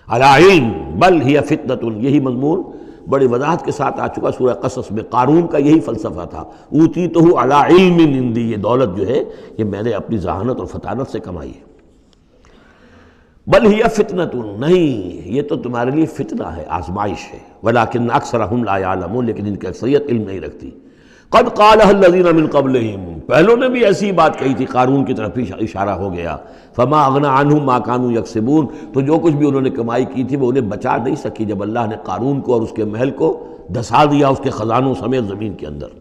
علی علم بل ہی فتنۃ، یہی مضمون بڑی وضاحت کے ساتھ آ چکا سورہ قصص میں۔ قارون کا یہی فلسفہ تھا، اوتیتہ علی علم عندی، یہ دولت جو ہے یہ میں نے اپنی ذہانت اور فطانت سے کمائی ہے۔ بل ہی فتنۃ، نہیں یہ تو تمہارے لیے فتنہ ہے، آزمائش ہے۔ ولکن اکثرہم لا یعلمون، لیکن ان کی اکثریت علم نہیں رکھتی۔ قد قالها الذین من قبلہم، پہلوں نے بھی ایسی بات کہی تھی، قارون کی طرف اشارہ ہو گیا۔ فما اغنی عنہم ما كانوا یکسبون، تو جو کچھ بھی انہوں نے کمائی کی تھی وہ انہیں بچا نہیں سکی جب اللہ نے قارون کو اور اس کے محل کو دھسا دیا اس کے خزانوں سمیت زمین کے اندر۔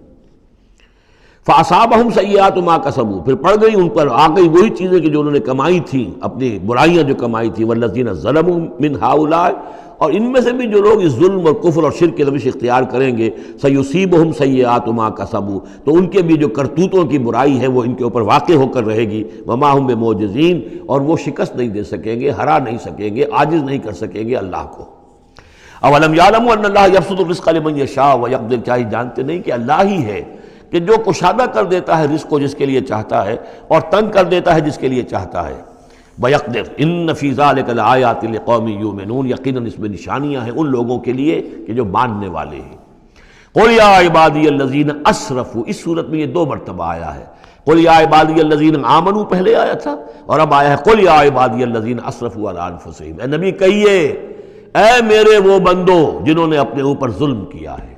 فَأَصَابَهُمْ سَيِّئَاتُ مَا كَسَبُوا، پھر پڑ گئی ان پر، آ گئی وہی چیزیں کہ جو انہوں نے کمائی تھیں، اپنی برائیاں جو کمائی تھیں۔ وَالَّذِينَ ظَلَمُوا مِنْ هَؤُلَاءِ، اور ان میں سے بھی جو لوگ اس ظلم اور کفر اور شرک کی روش اختیار کریں گے، سَيُصِيبُهُمْ سَيِّئَاتُ مَا كَسَبُوا، تو ان کے بھی جو کرتوتوں کی برائی ہے وہ ان کے اوپر واقع ہو کر رہے گی۔ وَمَا هُمْ بِمُعْجِزِينَ، اور وہ شکست نہیں دے سکیں گے، ہرا نہیں سکیں گے، عاجز نہیں کر سکیں گے اللہ کو۔ اَوَلَمْ يَعْلَمُوا أَنَّ اللَّهَ يَبْسُطُ الرِّزْقَ لِمَن يَشَاءُ وَيَقْدِرُ، کیا یہ جانتے نہیں کہ اللہ ہی ہے کہ جو کشادہ کر دیتا ہے رزق کو جس کے لیے چاہتا ہے اور تنگ کر دیتا ہے جس کے لیے چاہتا ہے۔ وَيَقْدِرُ إِنَّ فِي ذَلِكَ لَآيَاتٍ لِقَوْمٍ يُؤْمِنُونَ، یقیناً اس میں نشانیاں ہیں ان لوگوں کے لیے کہ جو ماننے والے ہیں۔ قُلْ يَا عِبَادِيَ الَّذِينَ أَسْرَفُوا، اس صورت میں یہ 2 مرتبہ آیا ہے۔ قُلْ يَا عِبَادِيَ الَّذِينَ آمَنُوا پہلے آیا تھا، اور اب آیا ہے قُلْ يَا عِبَادِيَ الَّذِينَ أَسْرَفُوا عَلَىٰ أَنفُسِهِمْ، اے نبی کہیے اے میرے وہ بندو جنہوں نے اپنے اوپر ظلم کیا ہے۔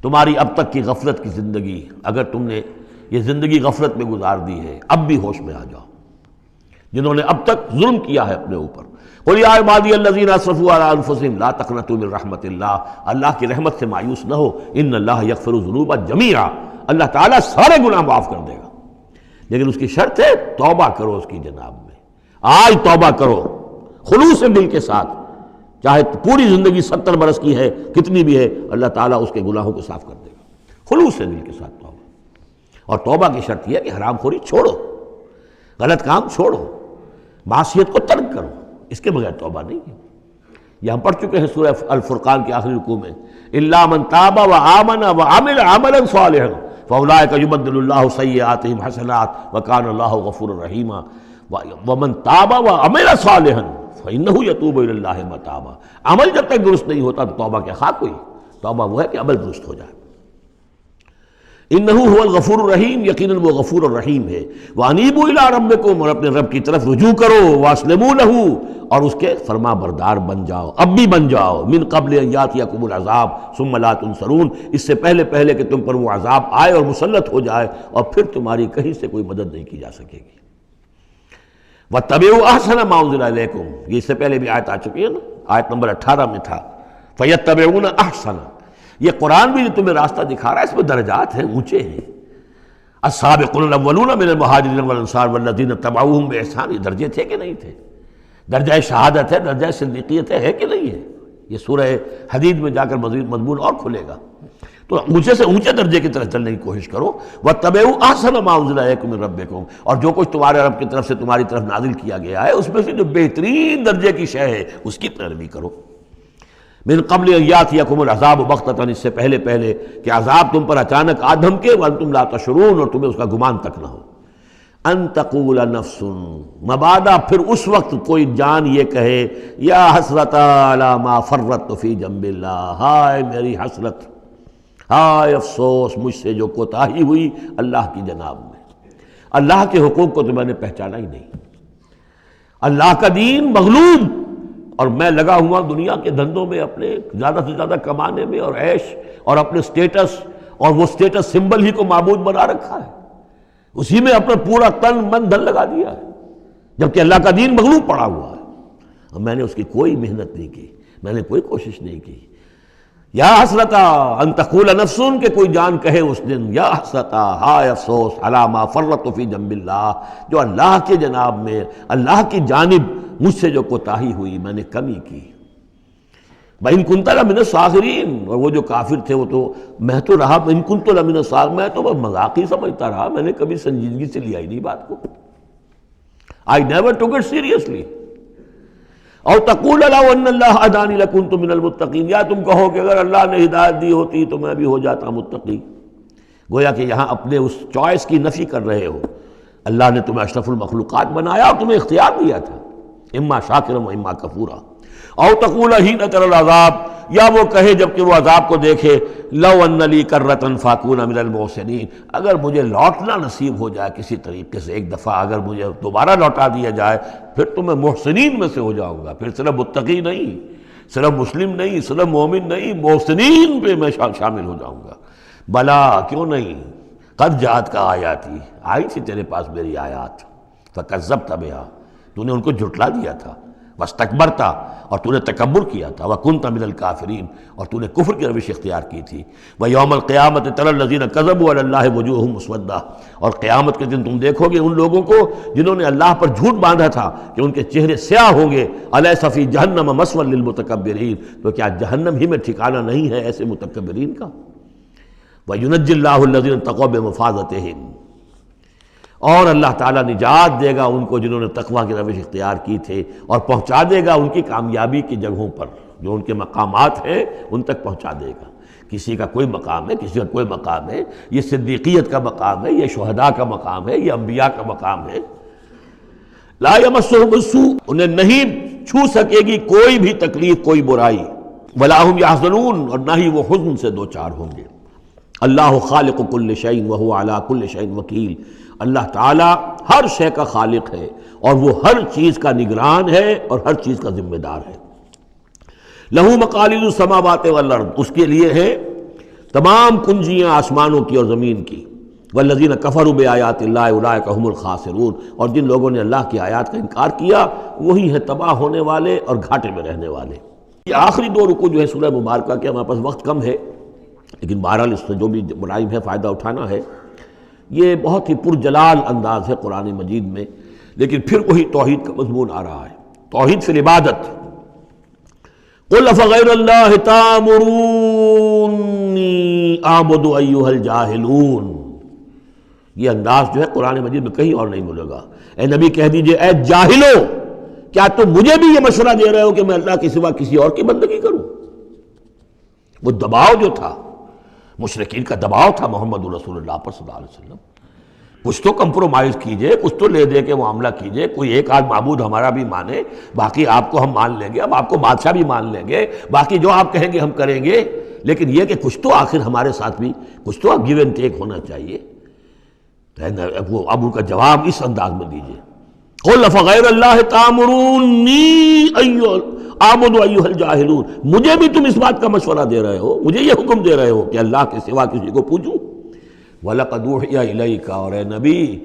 تمہاری اب تک کی غفلت کی زندگی، اگر تم نے یہ زندگی غفلت میں گزار دی ہے، اب بھی ہوش میں آ جاؤ، جنہوں نے اب تک ظلم کیا ہے اپنے اوپر۔ قُلْ يَا عِبَادِيَ الَّذِينَ أَسْرَفُوا عَلَىٰ أَنفُسِهِمْ لَا تَقْنَطُوا مِن رَحْمَةِ اللَّهِ، اللہ کی رحمت سے مایوس نہ ہو، إِنَّ اللَّهَ يَغْفِرُ الذُّنُوبَ جَمِيعًا، اللہ تعالیٰ سارے گناہ معاف کر دے گا، لیکن اس کی شرط ہے توبہ کرو اس کی جناب میں، آج توبہ کرو خلوص دل کے ساتھ، چاہے پوری زندگی 70 برس کی ہے کتنی بھی ہے، اللہ تعالیٰ اس کے گناہوں کو صاف کر دے گا، خلوص دل کے ساتھ توبہ۔ اور توبہ کی شرط یہ ہے کہ حرام خوری چھوڑو، غلط کام چھوڑو، معصیت کو ترک کرو، اس کے بغیر توبہ نہیں ہے۔ یہ ہم پڑھ چکے ہیں سورہ الفرقان کے آخری رکوع میں، إِلَّا مَن تَابَ وَآمَنَ وَعَمِلَ عَمَلًا صَالِحًا فَأُولَٰئِكَ يُبَدِّلُ اللَّهُ سَيِّئَاتِهِمْ حَسَنَاتٍ وَكَانَ اللَّهُ غَفُورًا رَحِيمًا۔ وَمَن تَابَ وَعَمِلَ صَالِحًا فَإِنَّهُ يَتُوبُ إِلَى اللَّهِ مَتَابًا، عمل جب تک درست نہیں ہوتا تو توبہ کیا خاک ہوئی، توبہ وہ ہے کہ عمل درست ہو جائے۔ انہ هو الغفور الرحیم، یقیناً وہ غفور الرحیم ہے۔ وانیبوا الی ربکم، اور اپنے رب کی طرف رجوع کرو، واسلموا لہ، اور اس کے فرما بردار بن جاؤ، اب بھی بن جاؤ، من قبل ان یاتیکم العذاب ثم لا تنصرون، اس سے پہلے کہ تم پر وہ عذاب آئے اور مسلط ہو جائے اور پھر تمہاری کہیں سے کوئی مدد نہیں کی جا سکے گی۔ وَاتَّبِعُوا أَحْسَنَ مَا أُنزِلَ إِلَيْكُمْ، یہ اس سے پہلے بھی آیت آ چکی ہے نا، آیت نمبر 18 میں تھا فَيَتَّبِعُونَ أَحْسَنَ، یہ قرآن بھی جو تمہیں راستہ دکھا رہا ہے اس میں درجات ہیں، اونچے ہیں۔ السابقون الاولون من المہاجرین والانصار والذین اتبعوہم بإحسان، یہ درجے تھے کہ نہیں تھے؟ درجہ شہادت ہے، درجہ صدیقیت ہے کہ نہیں ہے؟ یہ سورہ حدید میں جا کر مزید مضمون اور کھلے گا۔ تو اونچے سے اونچے درجے کی طرف چلنے کی کوشش کرو۔ وَاتَّبِعُوا أَحْسَنَ مَا أُنزِلَ إِلَيْكُم مِّن رَّبِّكُم، اور جو کچھ تمہارے رب کی طرف سے تمہاری طرف نازل کیا گیا ہے اس میں سے جو بہترین درجے کی شے ہے اس کی پیروی کرو۔ من قبل ان یاتیکم العذاب بغتۃ، اس سے پہلے کہ عذاب تم پر اچانک آ دھمکے، وانتم لا تشعرون، اور تمہیں اس کا گمان تک نہ ہو۔ ان تقول نفس، مبادا پھر اس وقت کوئی جان یہ کہے، یا حسرۃ علی ما فرطت فی جنب اللہ، ہائے میری حسرت، ہائے افسوس مجھ سے جو کوتاہی ہوئی اللہ کی جناب میں، اللہ کے حقوق کو تو میں نے پہچانا ہی نہیں، اللہ کا دین مغلوب، اور میں لگا ہوا دنیا کے دھندوں میں اپنے زیادہ سے زیادہ کمانے میں اور عیش اور اپنے سٹیٹس، اور وہ سٹیٹس سمبل ہی کو معبود بنا رکھا ہے، اسی میں اپنا پورا تن من دھن لگا دیا ہے، جبکہ اللہ کا دین مغلوب پڑا ہوا ہے، اور میں نے اس کی کوئی محنت نہیں کی، میں نے کوئی کوشش نہیں کی۔ یا حسرتا ان تقول نفس، کہ کوئی جان کہے اس دن، یا حسرتا، ہائے افسوس، علی ما فرطت فی جنب اللہ، جو اللہ کے جناب میں، اللہ کی جانب مجھ سے جو کوتاہی ہوئی، میں نے کمی کی۔ وَإِن كُنتَ لَمِنَ الصَّاغِرِينَ، اور وہ جو کافر تھے وہ تو، میں تو رہا وَإِن كُنتُ لَمِنَ الصَّاغِرِينَ، میں تو بس مذاق ہی سمجھتا رہا، میں نے کبھی سنجیدگی سے لیا ہی نہیں بات کو، I never took it seriously۔ اور تقول لو ان اللہ ہدانی لکنت من المتقین، یا تم کہو کہ اگر اللہ نے ہدایت دی ہوتی تو میں بھی ہو جاتا متقی۔ گویا کہ یہاں اپنے اس چوائس کی نفی کر رہے ہو، اللہ نے تمہیں اشرف المخلوقات بنایا اور تمہیں اختیار دیا تھا، اما شاکرا و اما کفورا۔ او تقول حین تری العذاب، یا وہ کہے جب کہ وہ عذاب کو دیکھے، لو ان لی کرۃ فاکون من المحسنین، اگر مجھے لوٹنا نصیب ہو جائے کسی طریقے سے، ایک دفعہ اگر مجھے دوبارہ لوٹا دیا جائے، پھر تو میں محسنین میں سے ہو جاؤں گا، پھر صرف متقی نہیں، صرف مسلم نہیں، صرف مومن نہیں، محسنین پہ میں شامل ہو جاؤں گا۔ بلا، کیوں نہیں، قد جاءت کا آیاتی، آئی تھی تیرے پاس میری آیات، فکذبت بہا، تو نے ان کو جھٹلا دیا تھا، واستکبرت، اور تو نے تکبر کیا تھا، وکنت من الکافرین، اور تو نے کفر کی روش اختیار کی تھی۔ ویوم القیامت تری الذین کذبوا علی اللہ وجوہہم مسودۃ، اور قیامت کے دن تم دیکھو گے ان لوگوں کو جنہوں نے اللہ پر جھوٹ باندھا تھا کہ ان کے چہرے سیاہ ہوں گے۔ الیس فی جہنم مثوی للمتکبرین، تو کیا جہنم ہی میں ٹھکانہ نہیں ہے ایسے متکبرین کا؟ وینجی اللہ الذین اتقوا بمفازتہم، اور اللہ تعالیٰ نجات دے گا ان کو جنہوں نے تقوی کی روش اختیار کی تھے، اور پہنچا دے گا ان کی کامیابی کی جگہوں پر، جو ان کے مقامات ہیں ان تک پہنچا دے گا۔ کسی کا کوئی مقام ہے، کسی کا کوئی مقام ہے، یہ صدیقیت کا مقام ہے، یہ شہداء کا مقام ہے، یہ انبیاء کا مقام ہے۔ لا یمسہم السوء، انہیں نہیں چھو سکے گی کوئی بھی تکلیف، کوئی برائی، ولا ہم یحزنون، اور نہ ہی وہ حزن سے دوچار ہوں گے۔ اللہ خالق کل شیء وہو علی کل شیء وکیل، اللہ تعالیٰ ہر شے کا خالق ہے اور وہ ہر چیز کا نگران ہے اور ہر چیز کا ذمہ دار ہے۔ لہو مقالید السماوات والارض، اس کے لیے ہے تمام کنجیاں آسمانوں کی اور زمین کی۔ والذین کفروا بآیات اللہ اولئک هم الخاسرون، اور جن لوگوں نے اللہ کی آیات کا انکار کیا وہی ہے تباہ ہونے والے اور گھاٹے میں رہنے والے۔ یہ آخری دو رکوع جو ہے سورہ مبارکہ کے، ہمارے پاس وقت کم ہے لیکن بہرحال اس سے جو بھی ملائم ہے فائدہ اٹھانا ہے۔ یہ بہت ہی پرجلال انداز ہے قرآن مجید میں، لیکن پھر وہی توحید کا مضمون آ رہا ہے، توحید فی العبادت۔ قل افغیر اللہ تأمرونی اعبد ایھا الجاہلون، یہ انداز جو ہے قرآن مجید میں کہیں اور نہیں ملے گا۔ اے نبی کہہ دیجئے، اے جاہلو، کیا تم مجھے بھی یہ مشورہ دے رہے ہو کہ میں اللہ کے سوا کسی اور کی بندگی کروں؟ وہ دباؤ جو تھا، مشرکین کا دباؤ تھا محمد رسول اللہ پر صلی اللہ علیہ وسلم، کچھ تو کمپرومائز کیجئے، کچھ تو لے دے کے معاملہ کیجئے، کوئی ایک آدھ معبود ہمارا بھی مانے، باقی آپ کو ہم مان لیں گے، اب آپ کو بادشاہ بھی مان لیں گے، باقی جو آپ کہیں گے ہم کریں گے، لیکن یہ کہ کچھ تو آخر ہمارے ساتھ بھی کچھ تو گیو اینڈ ٹیک ہونا چاہیے۔ اب ان کا جواب اس انداز میں دیجئے، قل افغیر اللہ تأمرونی اعبد ایھا الجاہلون، مجھے بھی تم اس بات کا مشورہ دے رہے ہو، مجھے یہ حکم دے رہے ہو کہ اللہ کے سوا کسی کو پوجوں؟ وَلَقَدْ أُوحِيَ إِلَيْكَ، اور اے نبی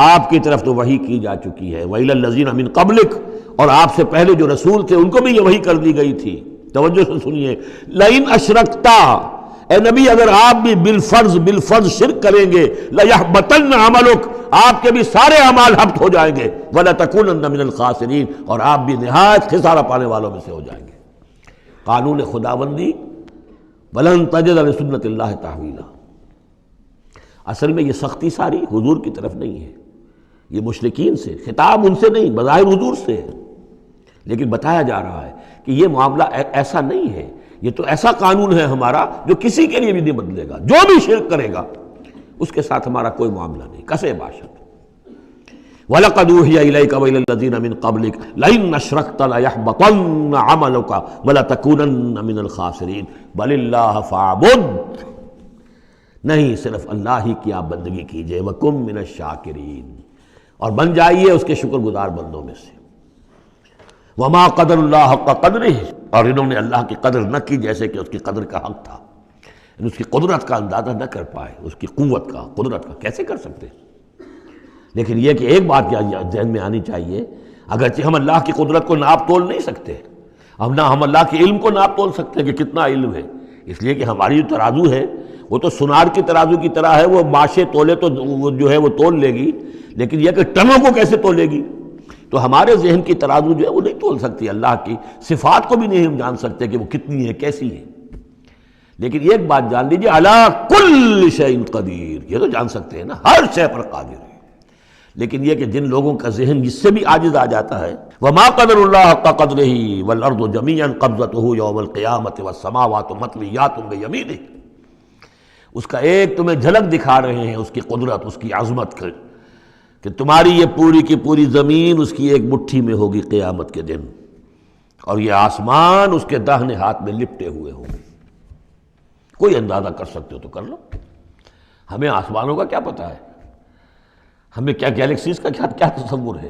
آپ کی طرف تو وحی کی جا چکی ہے، وَإِلَى الَّذِينَ مِن قَبْلِكَ، اور آپ سے پہلے جو رسول تھے ان کو بھی یہ وحی کر دی گئی تھی۔ توجہ سے سنیے، لَئِنْ أَشْرَكْتَ، اے نبی اگر آپ بھی بالفرض شرک کریں گے، لَيَحْبَطَنَّ عَمَلُكَ، آپ کے بھی سارے اعمال حبط ہو جائیں گے، وَلَتَكُونَنَّ مِنَ الْخَاسِرِينَ، اور آپ بھی نہایت خسارہ پانے والوں میں سے ہو جائیں گے۔ قانون خداوندی ولن تجد لسنت اللہ تحویلا۔ اصل میں یہ سختی ساری حضور کی طرف نہیں ہے، یہ مشرکین سے، خطاب ان سے نہیں، بظاہر حضور سے ہے، لیکن بتایا جا رہا ہے کہ یہ معاملہ ایسا نہیں ہے، یہ تو ایسا قانون ہے ہمارا جو کسی کے لیے بھی نہیں بدلے گا، جو بھی شرک کرے گا اس کے ساتھ ہمارا کوئی معاملہ نہیں، کسے باشد۔ وَلَقَدْ أُوحِيَ إِلَيْكَ وَإِلَى الَّذِينَ مِن قَبْلِكَ لَئِنْ أَشْرَكْتَ لَيَحْبَطَنَّ عَمَلُكَ وَلَتَكُونَنَّ مِنَ الْخَاسِرِينَ بَلِ اللَّهَ فَاعْبُدْ، نہیں صرف اللہ ہی کی آپ بندگی کیجئے، وَكُن مِنَ الشَّاكِرِينَ، اور بن جائیے اس کے شکر گزار بندوں میں سے۔ وَمَا قَدَرُ اللَّهَ حَقَّ قَدْرِهِ، اور انہوں نے اللہ کی قدر نہ کی جیسے کہ اس کی قدر کا حق تھا، اس کی قدرت کا اندازہ نہ کر پائے، اس کی قوت کا، قدرت کا کیسے کر سکتے؟ لیکن یہ کہ ایک بات ذہن میں آنی چاہیے، اگرچہ ہم اللہ کی قدرت کو ناپ تول نہیں سکتے، ہم اللہ کے علم کو ناپ تول سکتے ہیں کہ کتنا علم ہے، اس لیے کہ ہماری جو ترازو ہے وہ تو سونار کی ترازو کی طرح ہے، وہ ماشے تولے تو وہ جو ہے وہ تول لے گی، لیکن یہ کہ ٹنوں کو کیسے تولے گی؟ تو ہمارے ذہن کی ترازو جو ہے وہ نہیں تول سکتی، اللہ کی صفات کو بھی نہیں ہم جان سکتے کہ وہ کتنی ہے، کیسی ہے۔ لیکن ایک بات جان لیجیے، علی کل شیء قدیر، یہ تو جان سکتے ہیں نا، ہر شے پر قادر ہے۔ لیکن یہ کہ جن لوگوں کا ذہن اس سے بھی عاجز آ جاتا ہے، وَمَا قَدَرُ اللَّهَ حَقَّ قَدْرِهِ وَالْأَرْضُ جَمِيعًا قَبْضَتُهُ يَوْمَ الْقِيَامَةِ وَالسَّمَاوَاتُ مَطْوِيَّاتٌ بِيَمِينِهِ، اس کا ایک تمہیں جھلک دکھا رہے ہیں اس کی قدرت، اس کی عظمت کہ تمہاری یہ پوری کی پوری زمین اس کی ایک مٹھی میں ہوگی قیامت کے دن، اور یہ آسمان اس کے داہنے ہاتھ میں لپٹے ہوئے ہوں گے۔ کوئی اندازہ کر سکتے ہو تو کر لو، ہمیں آسمانوں کا کیا پتہ ہے، ہمیں کیا گیلیکسیز کا کیا تصور ہے؟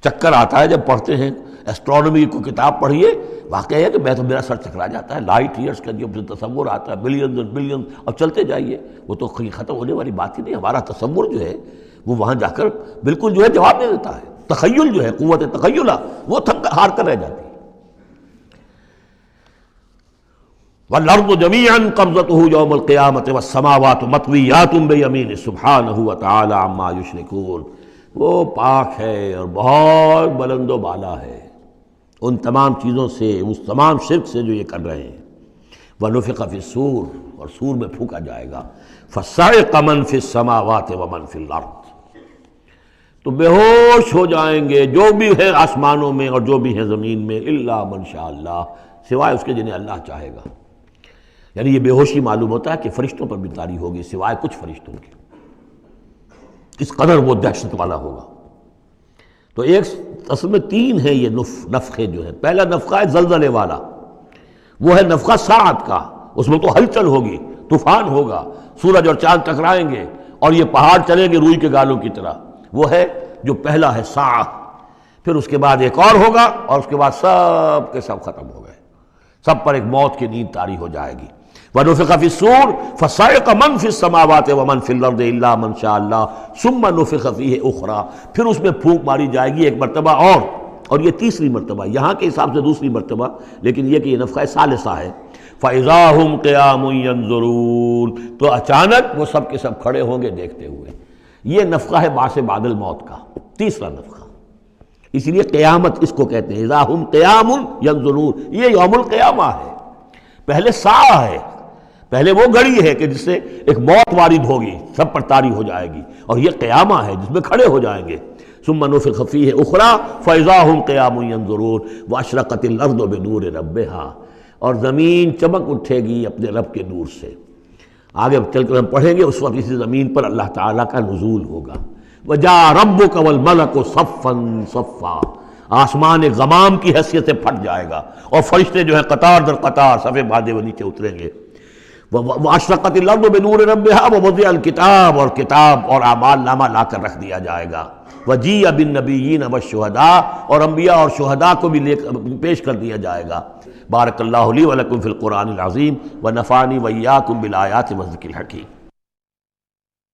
چکر آتا ہے جب پڑھتے ہیں ایسٹرونومی کو کتاب پڑھیے، واقعہ ہے کہ میرا سر چکرا جاتا ہے، لائٹ ایئرس کا جو تصور آتا ہے، بلینز اینڈ بلینز، اور چلتے جائیے، وہ تو ختم ہونے والی بات ہی نہیں۔ ہمارا تصور جو ہے وہ وہاں جا کر بالکل جو ہے جواب دے دیتا ہے، تخیل جو ہے، قوت تخیلہ وہ ہار کر رہ جاتی ہے۔ وَالْأَرْضُ جَمِيعًا قَبْضَتُهُ يَوْمَ الْقِيَامَةِ وَالسَّمَاوَاتُ مَطْوِيَّاتٌ بِيَمِينِهِ سُبْحَانَهُ وَتَعَالَى عَمَّا يُشْرِكُونَ، وہ پاک ہے اور بہت بلند و بالا ہے ان تمام چیزوں سے، اس تمام شرک سے جو یہ کر رہے ہیں۔ وَنُفِخَ فِي الصُّورِ، اور سور میں پھونکا جائے گا، فَصَعِقَ مَن فِي السَّمَاوَاتِ وَمَن فِي الْأَرْضِ، تو بے ہوش ہو جائیں گے جو بھی ہے آسمانوں میں اور جو بھی ہے زمین میں، اِلَّا مَن شَاءَ اللَّهُ، سوائے اس کے جنہیں اللہ چاہے گا۔ یعنی یہ بے ہوشی معلوم ہوتا ہے کہ فرشتوں پر بھی طاری ہوگی سوائے کچھ فرشتوں کے، اس قدر وہ دہشت والا ہوگا۔ تو ایک اصل میں تین ہے یہ نفخے جو ہے، پہلا نفخہ ہے زلزلے والا، وہ ہے نفخہ ساعت کا، اس میں تو ہلچل ہوگی، طوفان ہوگا، سورج اور چاند ٹکرائیں گے اور یہ پہاڑ چلیں گے روئی کے گالوں کی طرح، وہ ہے جو پہلا ہے ساعہ۔ پھر اس کے بعد ایک اور ہوگا اور اس کے بعد سب کے سب ختم ہو گئے، سب پر ایک موت کی نیند طاری ہو جائے گی۔ وَنُفِخَ فِي الصُّورِ فَصَعِقَ مَن فِي السَّمَاوَاتِ وَمَن فِي الْأَرْضِ إِلَّا مَن شَاءَ اللَّهُ ثُمَّ نُفِخَ فِيهِ أُخْرَىٰ، پھر اس میں پھونک ماری جائے گی ایک مرتبہ اور یہ تیسری مرتبہ، یہاں کے حساب سے دوسری مرتبہ، لیکن یہ کہ یہ نفخہ ثالثہ ہے۔ فَإِذَا هُمْ قِيَامٌ يَنظُرُونَ، تو اچانک وہ سب کے سب کھڑے ہوں گے دیکھتے ہوئے۔ یہ نفخہ ہے بعث بعد الموت کا، تیسرا نفخہ، اسی لیے قیامت اس کو کہتے ہیں، اذا ہم قیام ینظرون، یہ یوم القیامہ ہے۔ پہلے ساعہ ہے، پہلے وہ گھڑی ہے کہ جس سے ایک موت وارد ہوگی، سب پر طاری ہو جائے گی، اور یہ قیامہ ہے جس میں کھڑے ہو جائیں گے۔ ثم نفخ فیہ اخری فاذا ہم قیام ینظرون واشرقت الارض بنور ربہا، اور زمین چمک اٹھے گی اپنے رب کے نور سے۔ آگے چل کر ہم پڑھیں گے، اس وقت اسی زمین پر اللہ تعالیٰ کا نزول ہوگا۔ وجاء ربک والملک صفا صفا، آسمان ایک غمام کی حیثیت سے پھٹ جائے گا اور فرشتے جو ہیں قطار در قطار صفے باندھے ہوئے نیچے اتریں گے۔ واشرقت الارض بنور ربہا ووضع الکتاب، اور کتاب اور اعمال نامہ لا کر رکھ دیا جائے گا۔ وجیء بالنبیین والشہداء، اور انبیاء اور شہداء کو بھی پیش کر دیا جائے گا۔ بارک اللہ لی ولکم فی القرآن العظیم ونفعنی وإیاکم بالآیات والذکر الحکیم۔